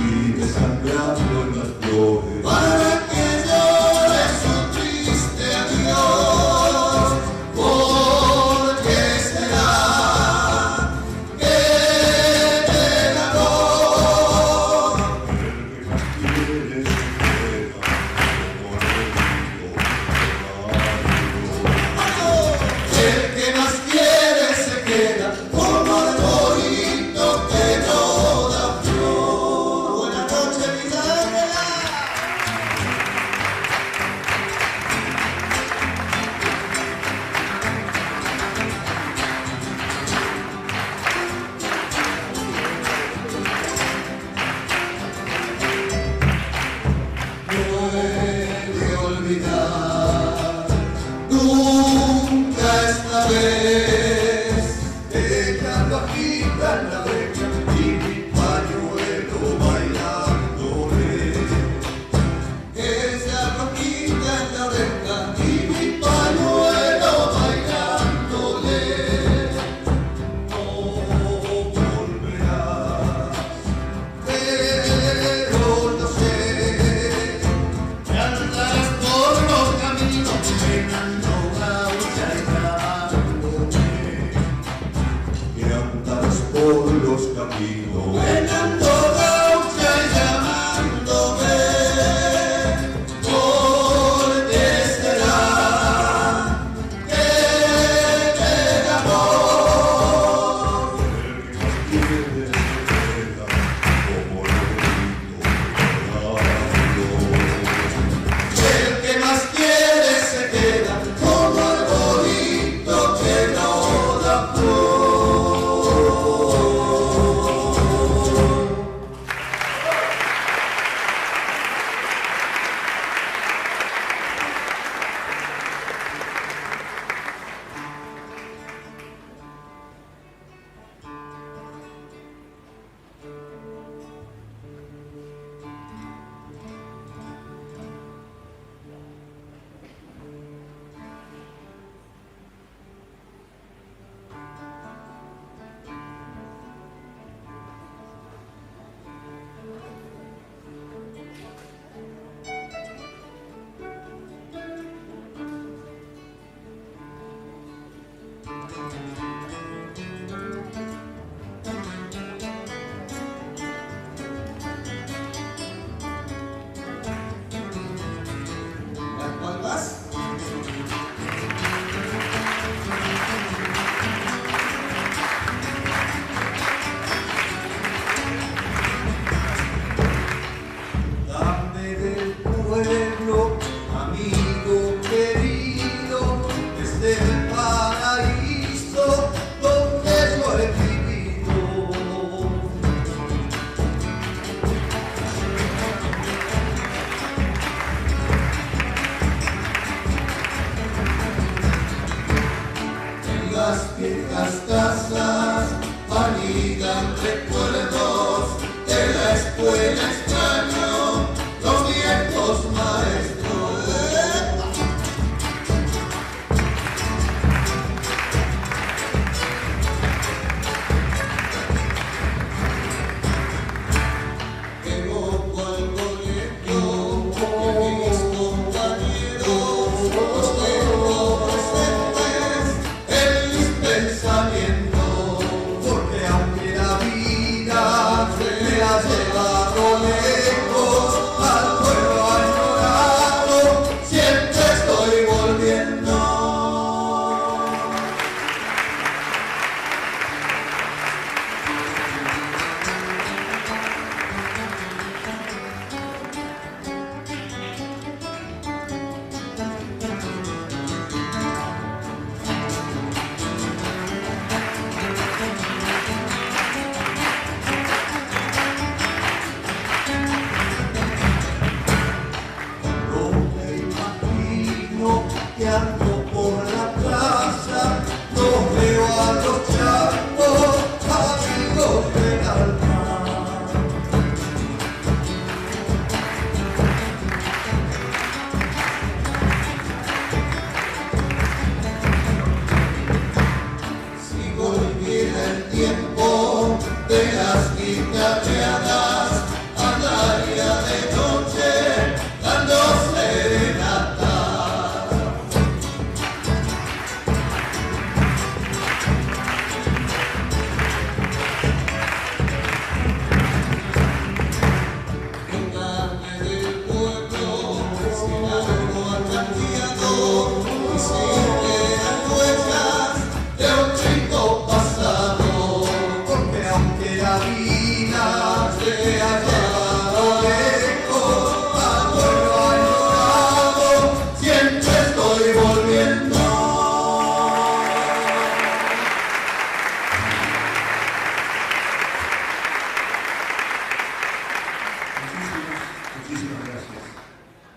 Muchísimas gracias.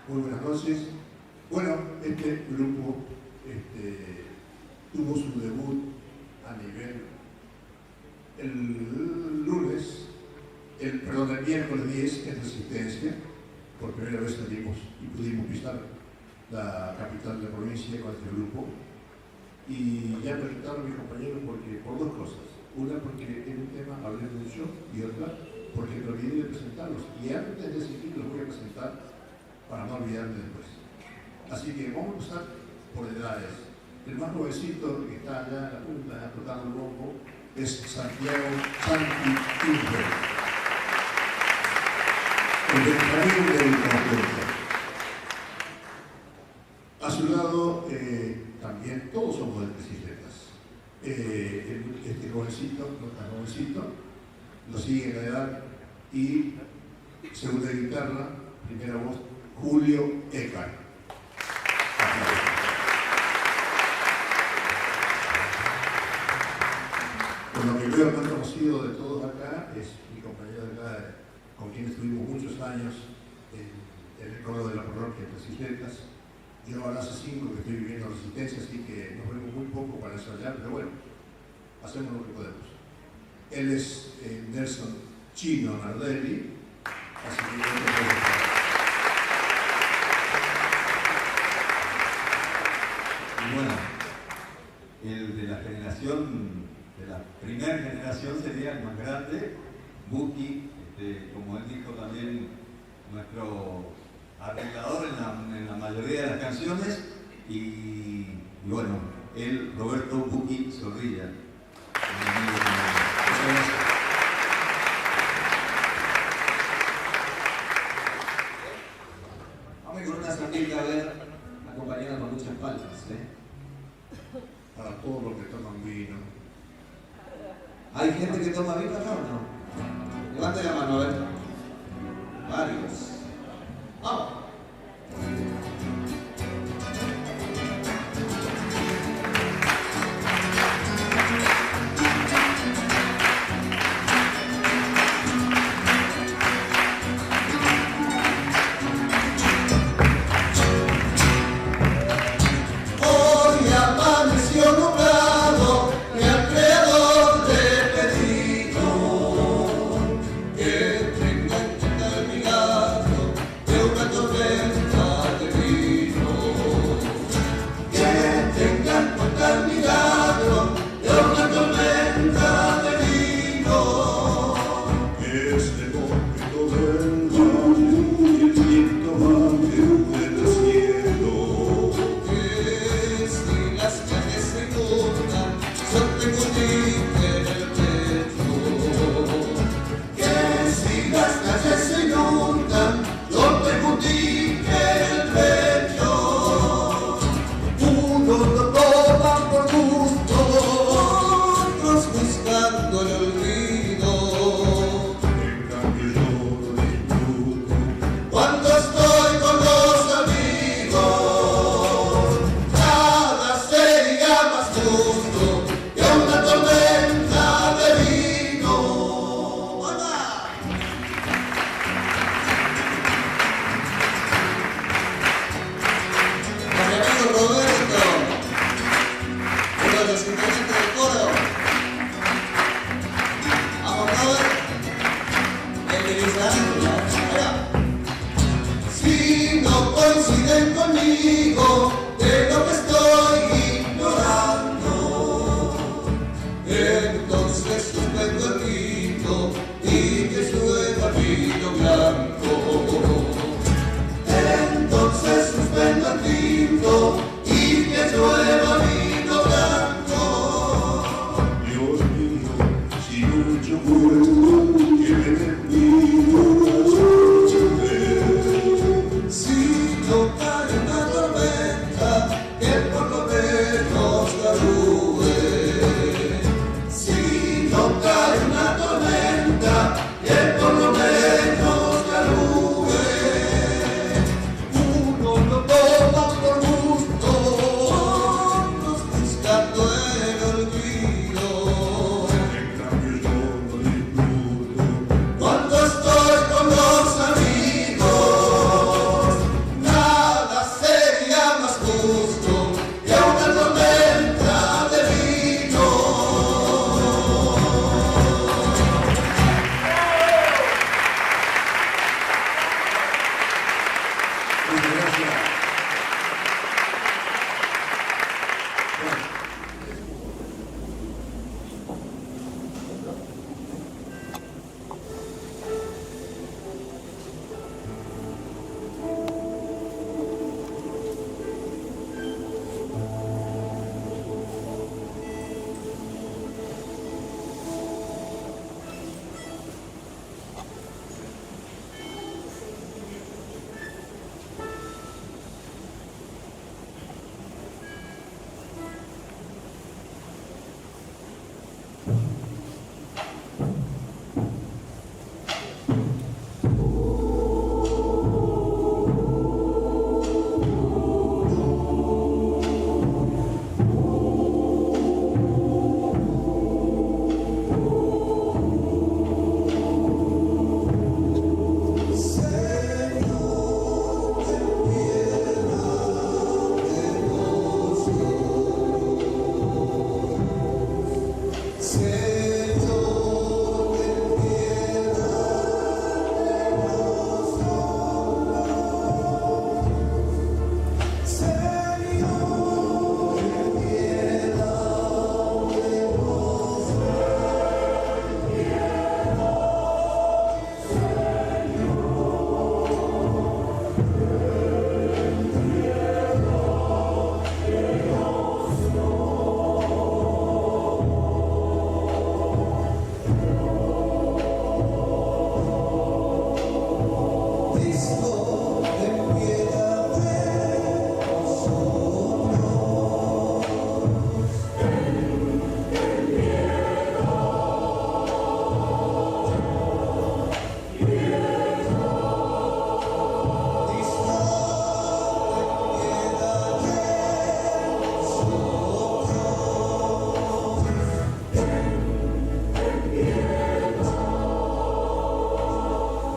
Muy buenas noches. Bueno, este grupo tuvo su debut a nivel el miércoles 10 en Resistencia. Por primera vez salimos y pudimos pisar la capital de la provincia con este grupo. Y ya presentaron a mis compañeros por dos cosas. Una, porque en un tema hablé mucho, y otra, porque me olvidé de presentarlos. Y antes de seguir los voy a presentar para no olvidarme después. Así que vamos a empezar por edades. El más jovencito que está allá en la punta, tocando el bombo, es Santiago Santi Timber, el Benjamín del conjunto. A su lado, también todos somos de bicicletas. Este jovencito, no tan jovencito, lo sigue en la edad, y segunda guitarra, primera voz, Julio Ecar. Con lo que veo más conocido de todos acá es mi compañero de acá, con quien estuvimos muchos años en el coro de la parroquia de Resistencias. Yo ahora hace 5 que estoy viviendo en Resistencia, así que nos vemos muy poco para ensayar, pero bueno, hacemos lo que podemos. Él es Nelson Chino Nardelli, así que y bueno, el de la generación, de la primera generación sería el más grande, Buki, como él dijo también, nuestro arreglador en la mayoría de las canciones, y bueno, él, Roberto Buki Zorrilla. Muchas gracias. Vamos a ir con una sandita, a ver, acompañada con muchas palmas, para todos los que toman vino. ¿Hay gente que toma vino acá o no? Levante la mano, a ver. Varios. ¡Vamos! Hoy amaneció nublado y al creador le he pedido que tenga en cuenta el milagro de una tormenta de vino. Que tenga en cuenta el milagro de una tormenta de vino. Este momento del valle y el viento va del cielo. Que si las calles se inundan, yo tengo libre en el pecho. Que si las calles se inundan, yo tengo libre en el pecho. Unos lo toman por gusto, otros buscando el olvido. En cambio yo lo disfruto. Cuando estoy con los amigos, nada sería más justo que una tormenta de vino. ¡Hola! Con mi amigo Roberto, uno de los integrantes del coro. Vamos a ver el de Islandia. Si no coinciden conmigo de lo que estoy ignorando, entonces suspendo el grito y que llueva vino blanco. Entonces suspendo el grito y que llueva vino blanco. Dios mío, si mucho fuego que me den vino.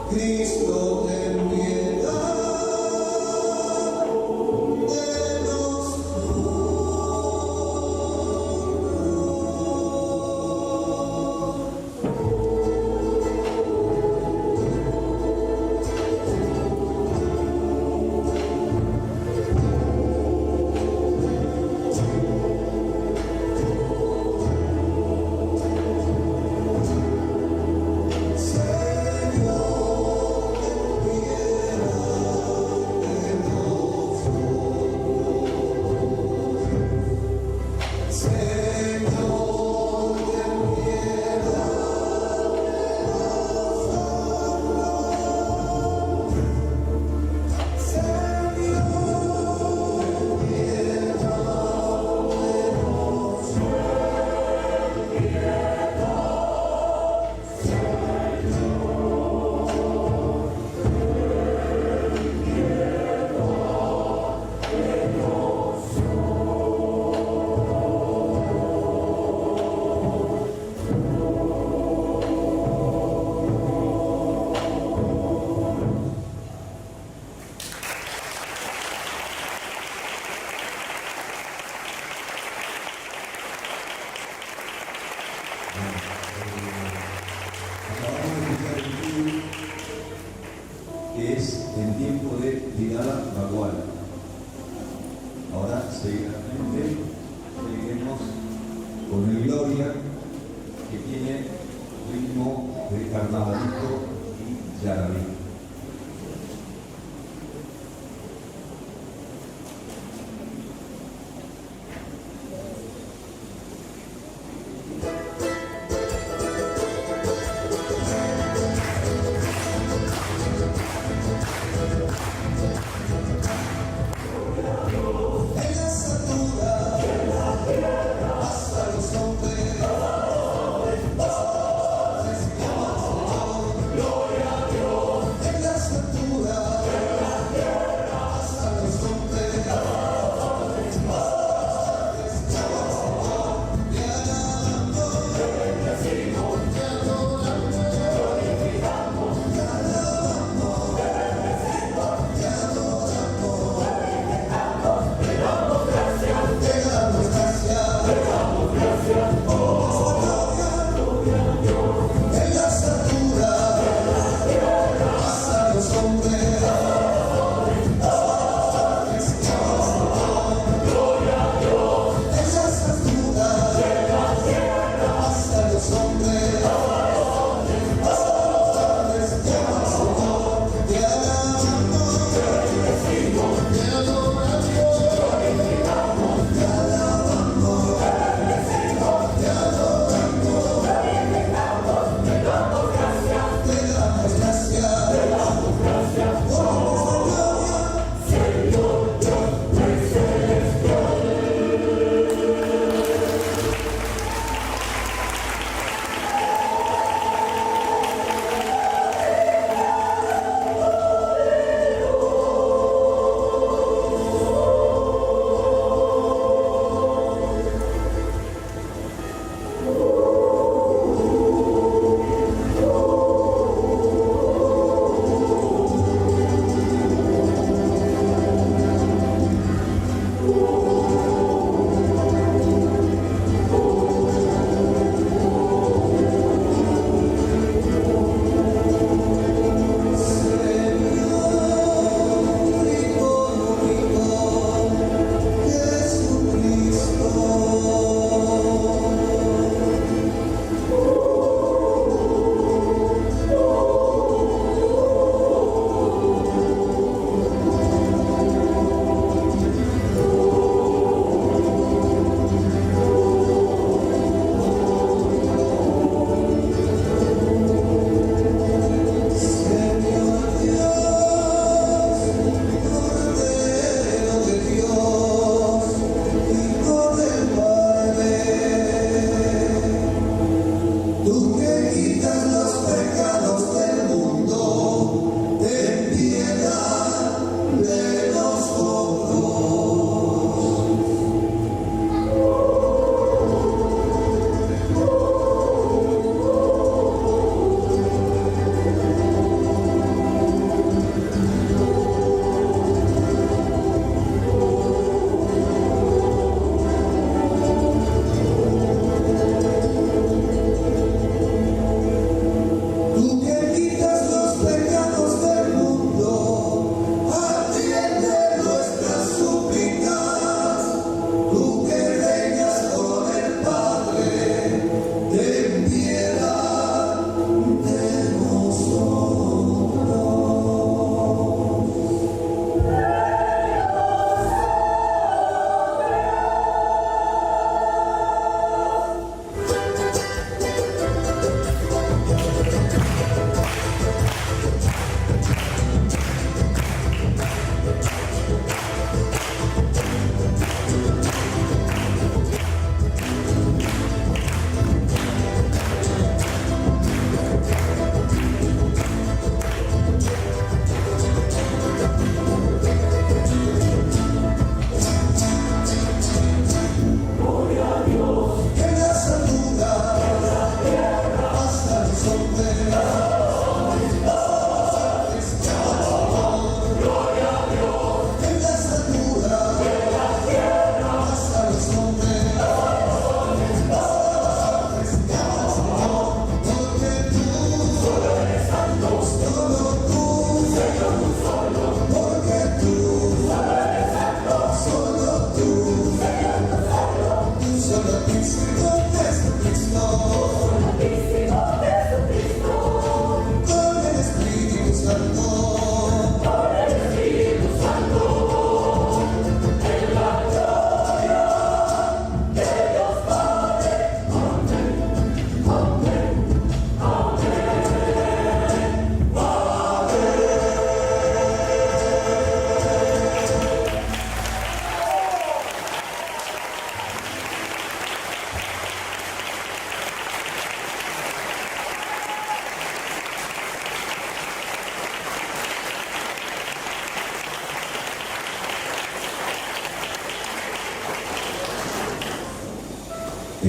Cristo, ten piedad de que es el tiempo de tirada vagual. Ahora seguidamente seguiremos con el Gloria, que tiene ritmo de carnavalito y yarabí. Gloria a Dios.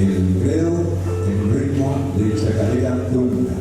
el credo en ritmo de chacarera cuenca.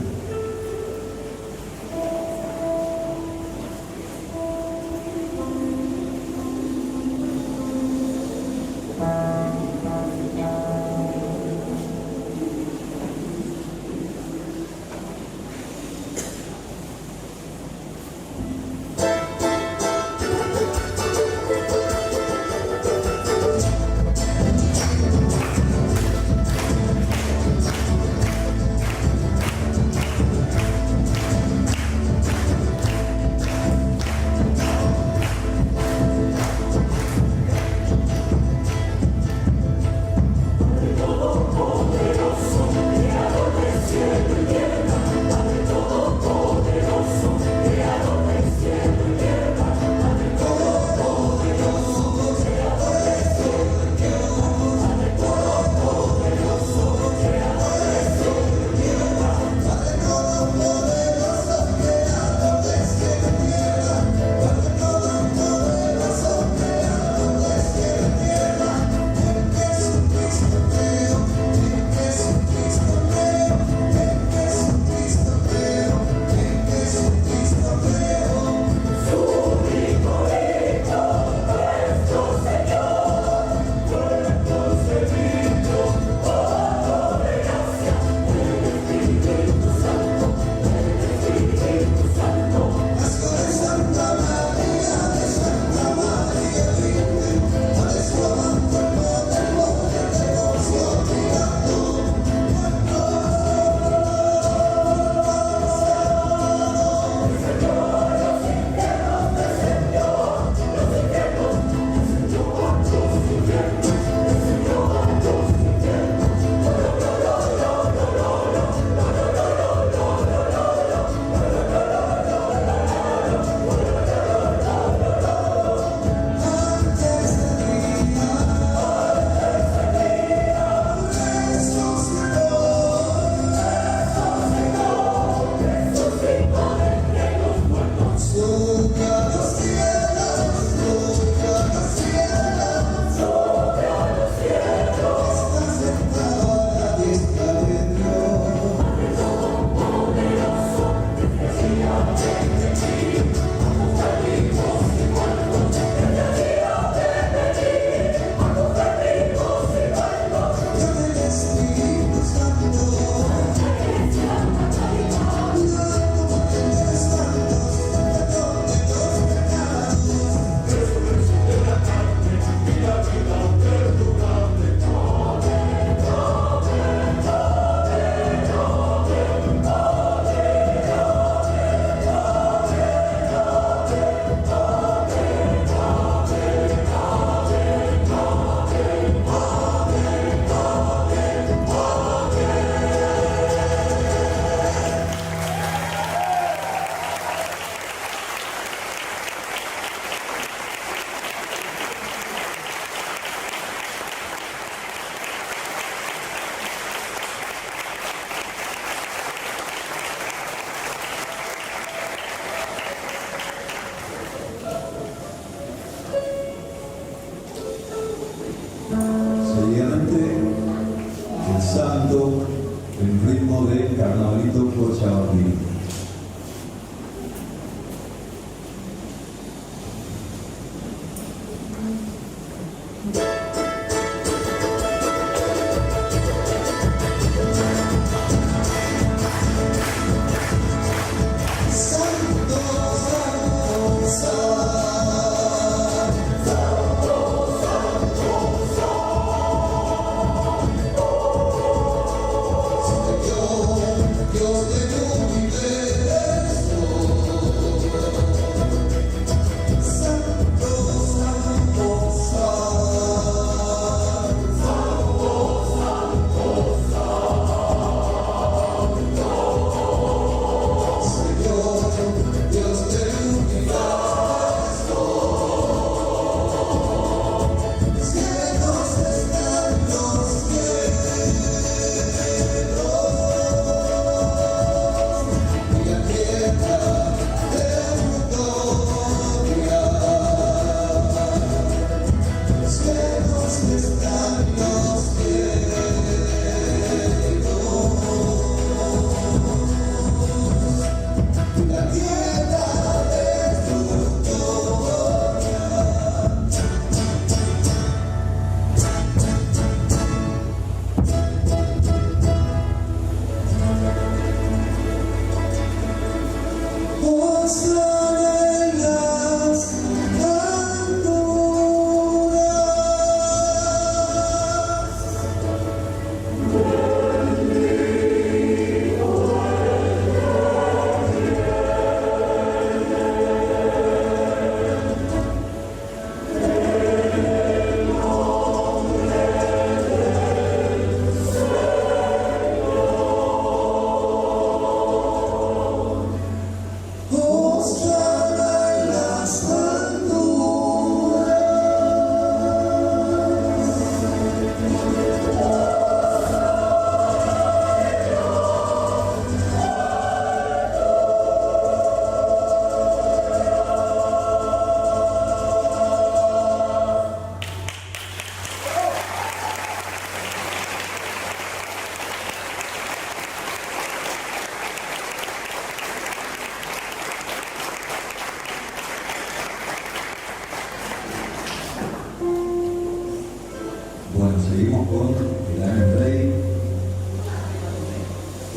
Bueno, seguimos con el Amen Rey,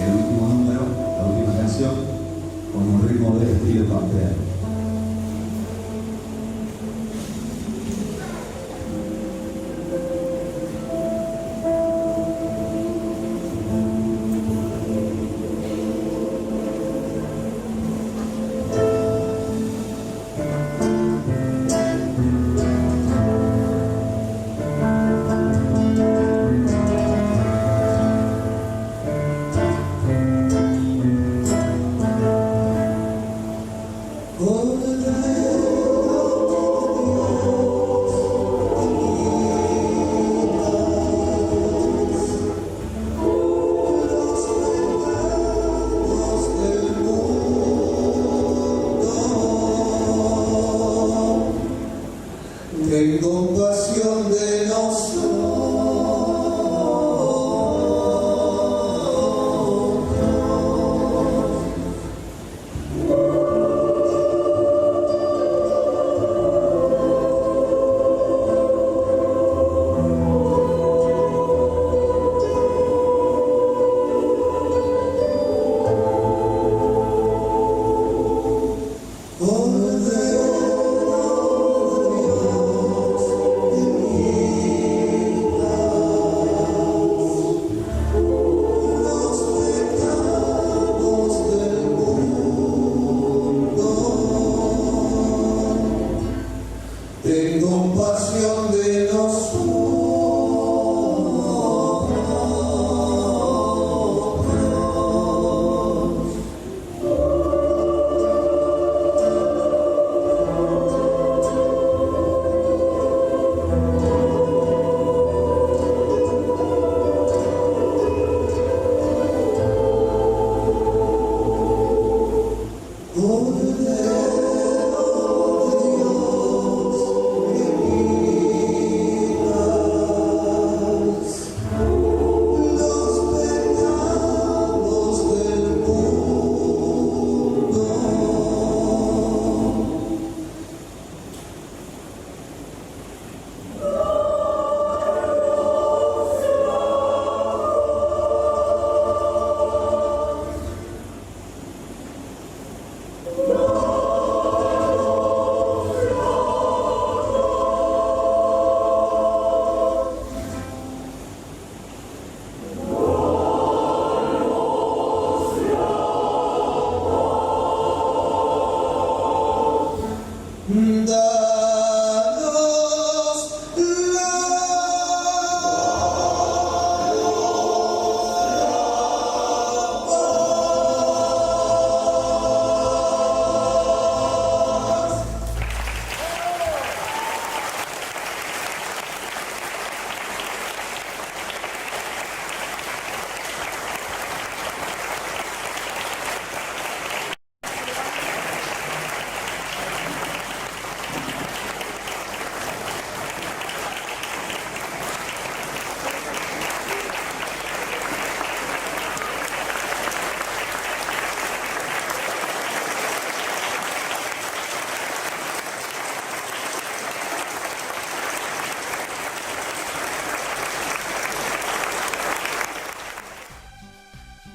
el último número, la última canción, con un ritmo de estilo pampeano. Ten compasión de nosotros. Ten compasión de nosotros.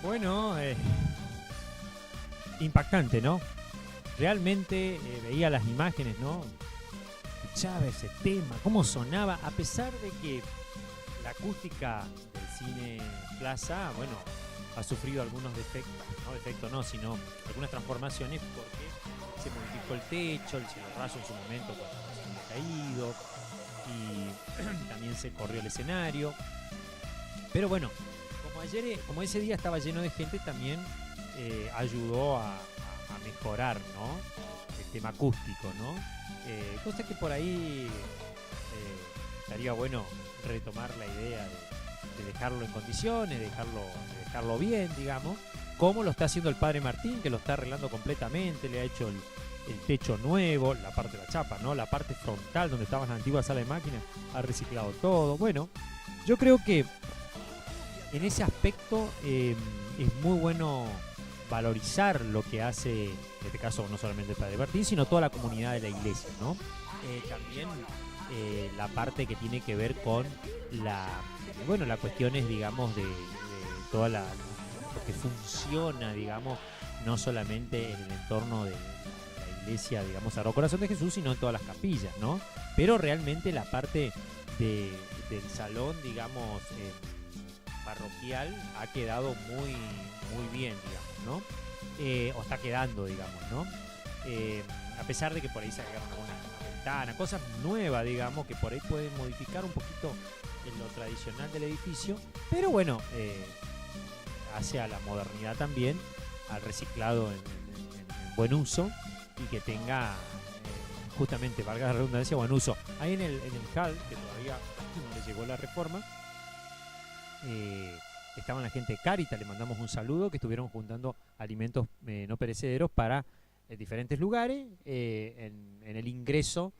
Bueno, impactante, ¿no? realmente veía las imágenes, ¿no? Escuchaba ese tema, cómo sonaba, a pesar de que la acústica del cine Plaza, bueno, ha sufrido algunos defectos, sino algunas transformaciones porque se modificó el techo, el cielo raso en su momento cuando se había caído, y también se corrió el escenario. Pero bueno, como ese día estaba lleno de gente, también ayudó a mejorar, ¿no? El tema acústico, ¿no? Cosa que por ahí estaría bueno retomar la idea de dejarlo en condiciones, de dejarlo bien, digamos, como lo está haciendo el padre Martín, que lo está arreglando completamente, le ha hecho el techo nuevo, la parte de la chapa, ¿no? La parte frontal donde estaba la antigua sala de máquinas, ha reciclado todo. Bueno, yo creo que en ese aspecto es muy bueno valorizar lo que hace, en este caso no solamente el padre Martín, sino toda la comunidad de la iglesia, ¿no? También la parte que tiene que ver con las cuestiones, digamos, de toda lo que funciona, digamos, no solamente en el entorno de la iglesia, digamos, Sagrado Corazón de Jesús, sino en todas las capillas, ¿no? Pero realmente la parte del salón, digamos, parroquial ha quedado muy bien, digamos, ¿no? O está quedando, digamos, ¿no? A pesar de que por ahí se agarran una ventana, cosas nuevas, digamos, que por ahí pueden modificar un poquito en lo tradicional del edificio, pero bueno, hacia la modernidad también, al reciclado en buen uso y que tenga, justamente, valga la redundancia, buen uso. Ahí en el hall, que todavía no le llegó la reforma, estaban la gente de Cáritas, le mandamos un saludo, que estuvieron juntando alimentos no perecederos para diferentes lugares en el ingreso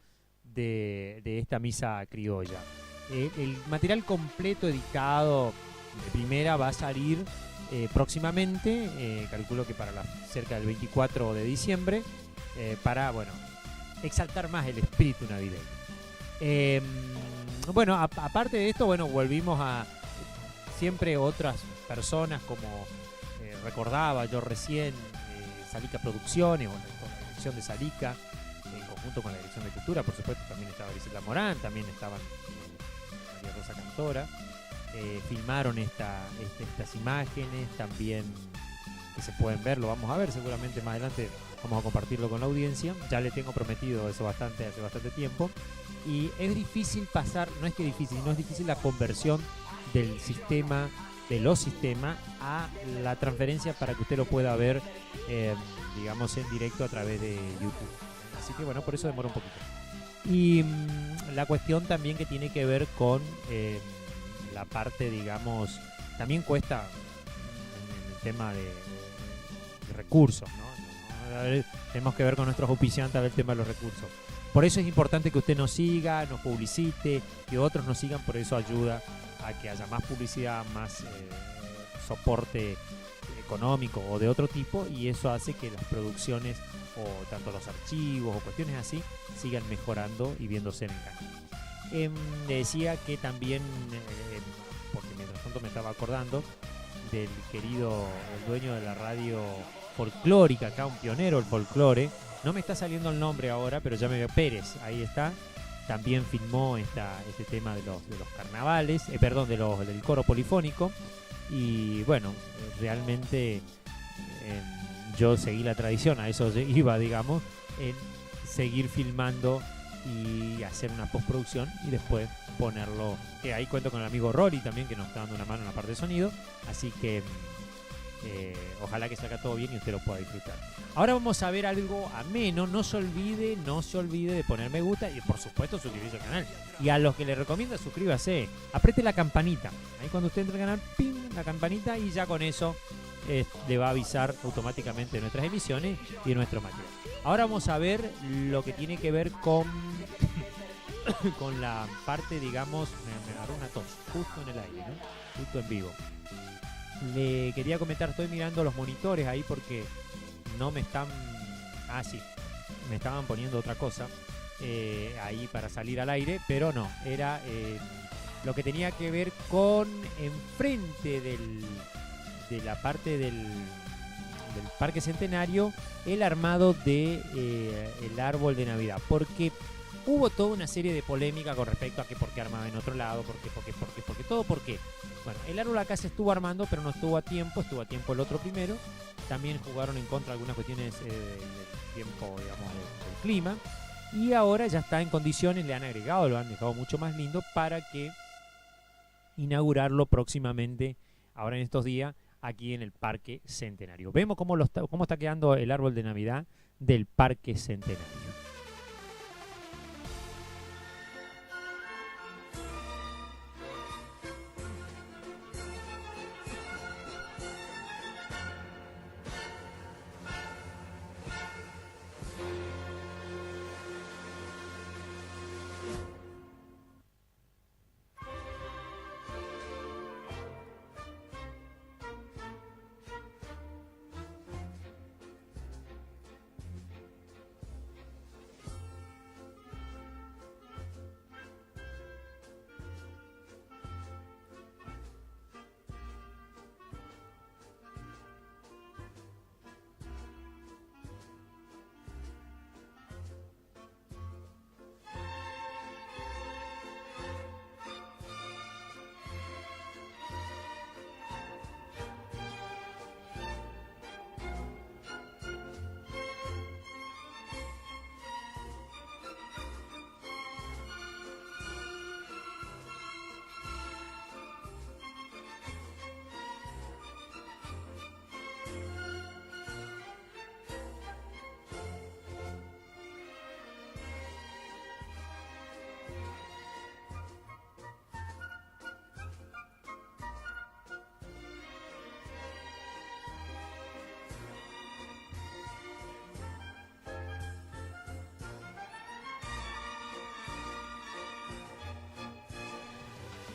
de esta misa criolla. El material completo editado de primera va a salir próximamente, calculo que para cerca del 24 de diciembre, para, bueno, exaltar más el espíritu navideño. Bueno, aparte de esto, bueno, volvimos a siempre otras personas, como recordaba yo recién, Salica Producciones, con la dirección de Salica, en conjunto con la dirección de Cultura, por supuesto, también estaba Griselda Morán, también estaban María Rosa Cantora, filmaron estas imágenes, también que se pueden ver, lo vamos a ver seguramente más adelante, vamos a compartirlo con la audiencia, ya le tengo prometido eso hace bastante tiempo, y es difícil pasar, no es que difícil, no es difícil la conversión del sistema, de los sistemas, a la transferencia para que usted lo pueda ver, digamos, en directo a través de YouTube. Así que bueno, por eso demora un poquito. Y la cuestión también que tiene que ver con la parte, digamos, también cuesta en el tema de recursos, ¿no? A ver, tenemos que ver con nuestros auspiciantes a ver el tema de los recursos. Por eso es importante que usted nos siga, nos publicite, que otros nos sigan, por eso ayuda a que haya más publicidad, más soporte económico o de otro tipo, y eso hace que las producciones, o tanto los archivos o cuestiones así, sigan mejorando y viéndose en el canal. Le decía que también, porque mientras tanto me estaba acordando del querido, el dueño de la radio folclórica, acá un pionero del folclore, no me está saliendo el nombre ahora, pero ya me veo, Pérez, ahí está. También filmó este tema de los carnavales, del coro polifónico. Y bueno, realmente yo seguí la tradición, a eso iba, digamos, en seguir filmando y hacer una postproducción y después ponerlo. Que ahí cuento con el amigo Rory también, que nos está dando una mano en la parte de sonido. Así que ojalá que salga todo bien y usted lo pueda disfrutar. Ahora vamos a ver algo ameno. No se olvide de poner me gusta y por supuesto suscribirse al canal. Y a los que les recomiendo, suscríbase, apriete la campanita. Ahí cuando usted entre al canal, ¡ping!, la campanita, y ya con eso le va a avisar automáticamente de nuestras emisiones y de nuestro material. Ahora vamos a ver lo que tiene que ver con con la parte, digamos, me agarró una tos justo en el aire, ¿no? Justo en vivo. Le quería comentar, estoy mirando los monitores ahí porque no me están... Ah, sí, me estaban poniendo otra cosa ahí para salir al aire, pero no, era lo que tenía que ver con enfrente de la parte del Parque Centenario el armado de el árbol de Navidad, porque hubo toda una serie de polémica con respecto a que por qué armaba en otro lado, por qué. Bueno, el árbol acá se estuvo armando, pero no estuvo a tiempo el otro primero. También jugaron en contra algunas cuestiones del tiempo, digamos, del clima. Y ahora ya está en condiciones, le han agregado, lo han dejado mucho más lindo para que inaugurarlo próximamente, ahora en estos días, aquí en el Parque Centenario. Vemos cómo está quedando el árbol de Navidad del Parque Centenario.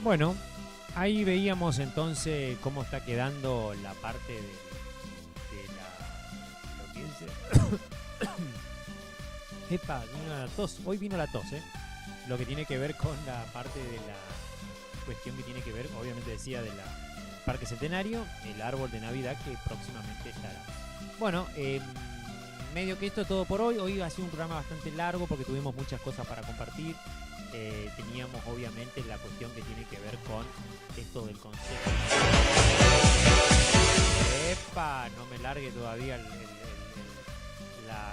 Bueno, ahí veíamos entonces cómo está quedando la parte de lo que es epa, vino la tos. Hoy vino la tos, lo que tiene que ver con la parte de la cuestión que tiene que ver, obviamente decía, de la Parque Centenario, el árbol de Navidad que próximamente estará. Bueno, medio que esto es todo por hoy. Hoy ha sido un programa bastante largo porque tuvimos muchas cosas para compartir. Teníamos obviamente la cuestión que tiene que ver con esto del concepto. ¡Epa! No me largue todavía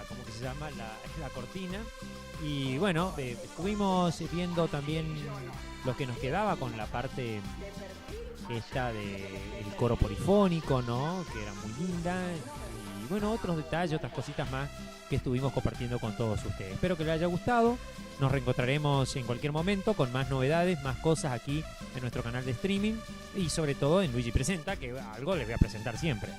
¿cómo que se llama? La cortina. Y bueno, estuvimos viendo también lo que nos quedaba con la parte esta del coro polifónico, ¿no? Que era muy linda. Y bueno, otros detalles, otras cositas más que estuvimos compartiendo con todos ustedes. Espero que les haya gustado. Nos reencontraremos en cualquier momento con más novedades, más cosas aquí en nuestro canal de streaming y sobre todo en Luigi Presenta, que algo les voy a presentar siempre.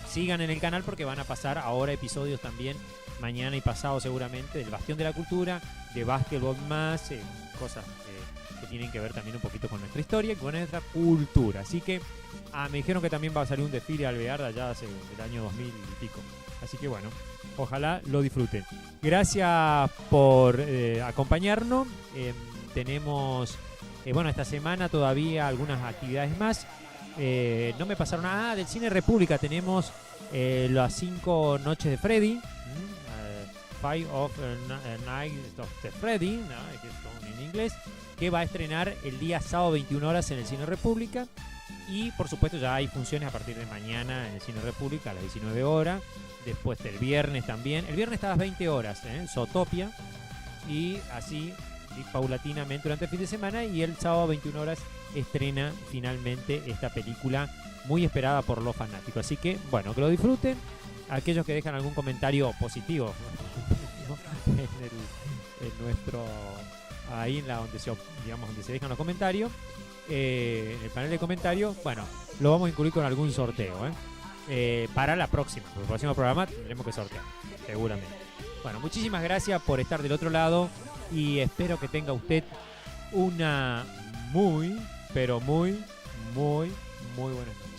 Sigan en el canal porque van a pasar ahora episodios también mañana y pasado seguramente del Bastión de la Cultura, de Básquetbol Más, cosas que tienen que ver también un poquito con nuestra historia y con nuestra cultura. Así que me dijeron que también va a salir un desfile Alvear allá hace el año 2000 y pico. Así que bueno, ojalá lo disfruten. Gracias por acompañarnos. Tenemos, esta semana todavía algunas actividades más. No me pasaron nada del Cine República. Tenemos las 5 noches de Freddy. Five of Nights of the Freddy, ¿no? En inglés, que va a estrenar el día sábado 21 horas en el Cine República. Y por supuesto ya hay funciones a partir de mañana en el Cine República a las 19 horas. Después del viernes también. El viernes está a las 20 horas, Zootopia. Y así paulatinamente durante el fin de semana. Y el sábado a 21 horas estrena finalmente esta película muy esperada por los fanáticos. Así que, bueno, que lo disfruten. Aquellos que dejan algún comentario positivo en nuestro... Ahí en donde se dejan los comentarios. En el panel de comentarios, bueno, lo vamos a incluir con algún sorteo, para la próxima. Para el próximo programa tendremos que sortear, seguramente. Bueno, muchísimas gracias por estar del otro lado y espero que tenga usted una muy, pero muy, muy, muy buena noche.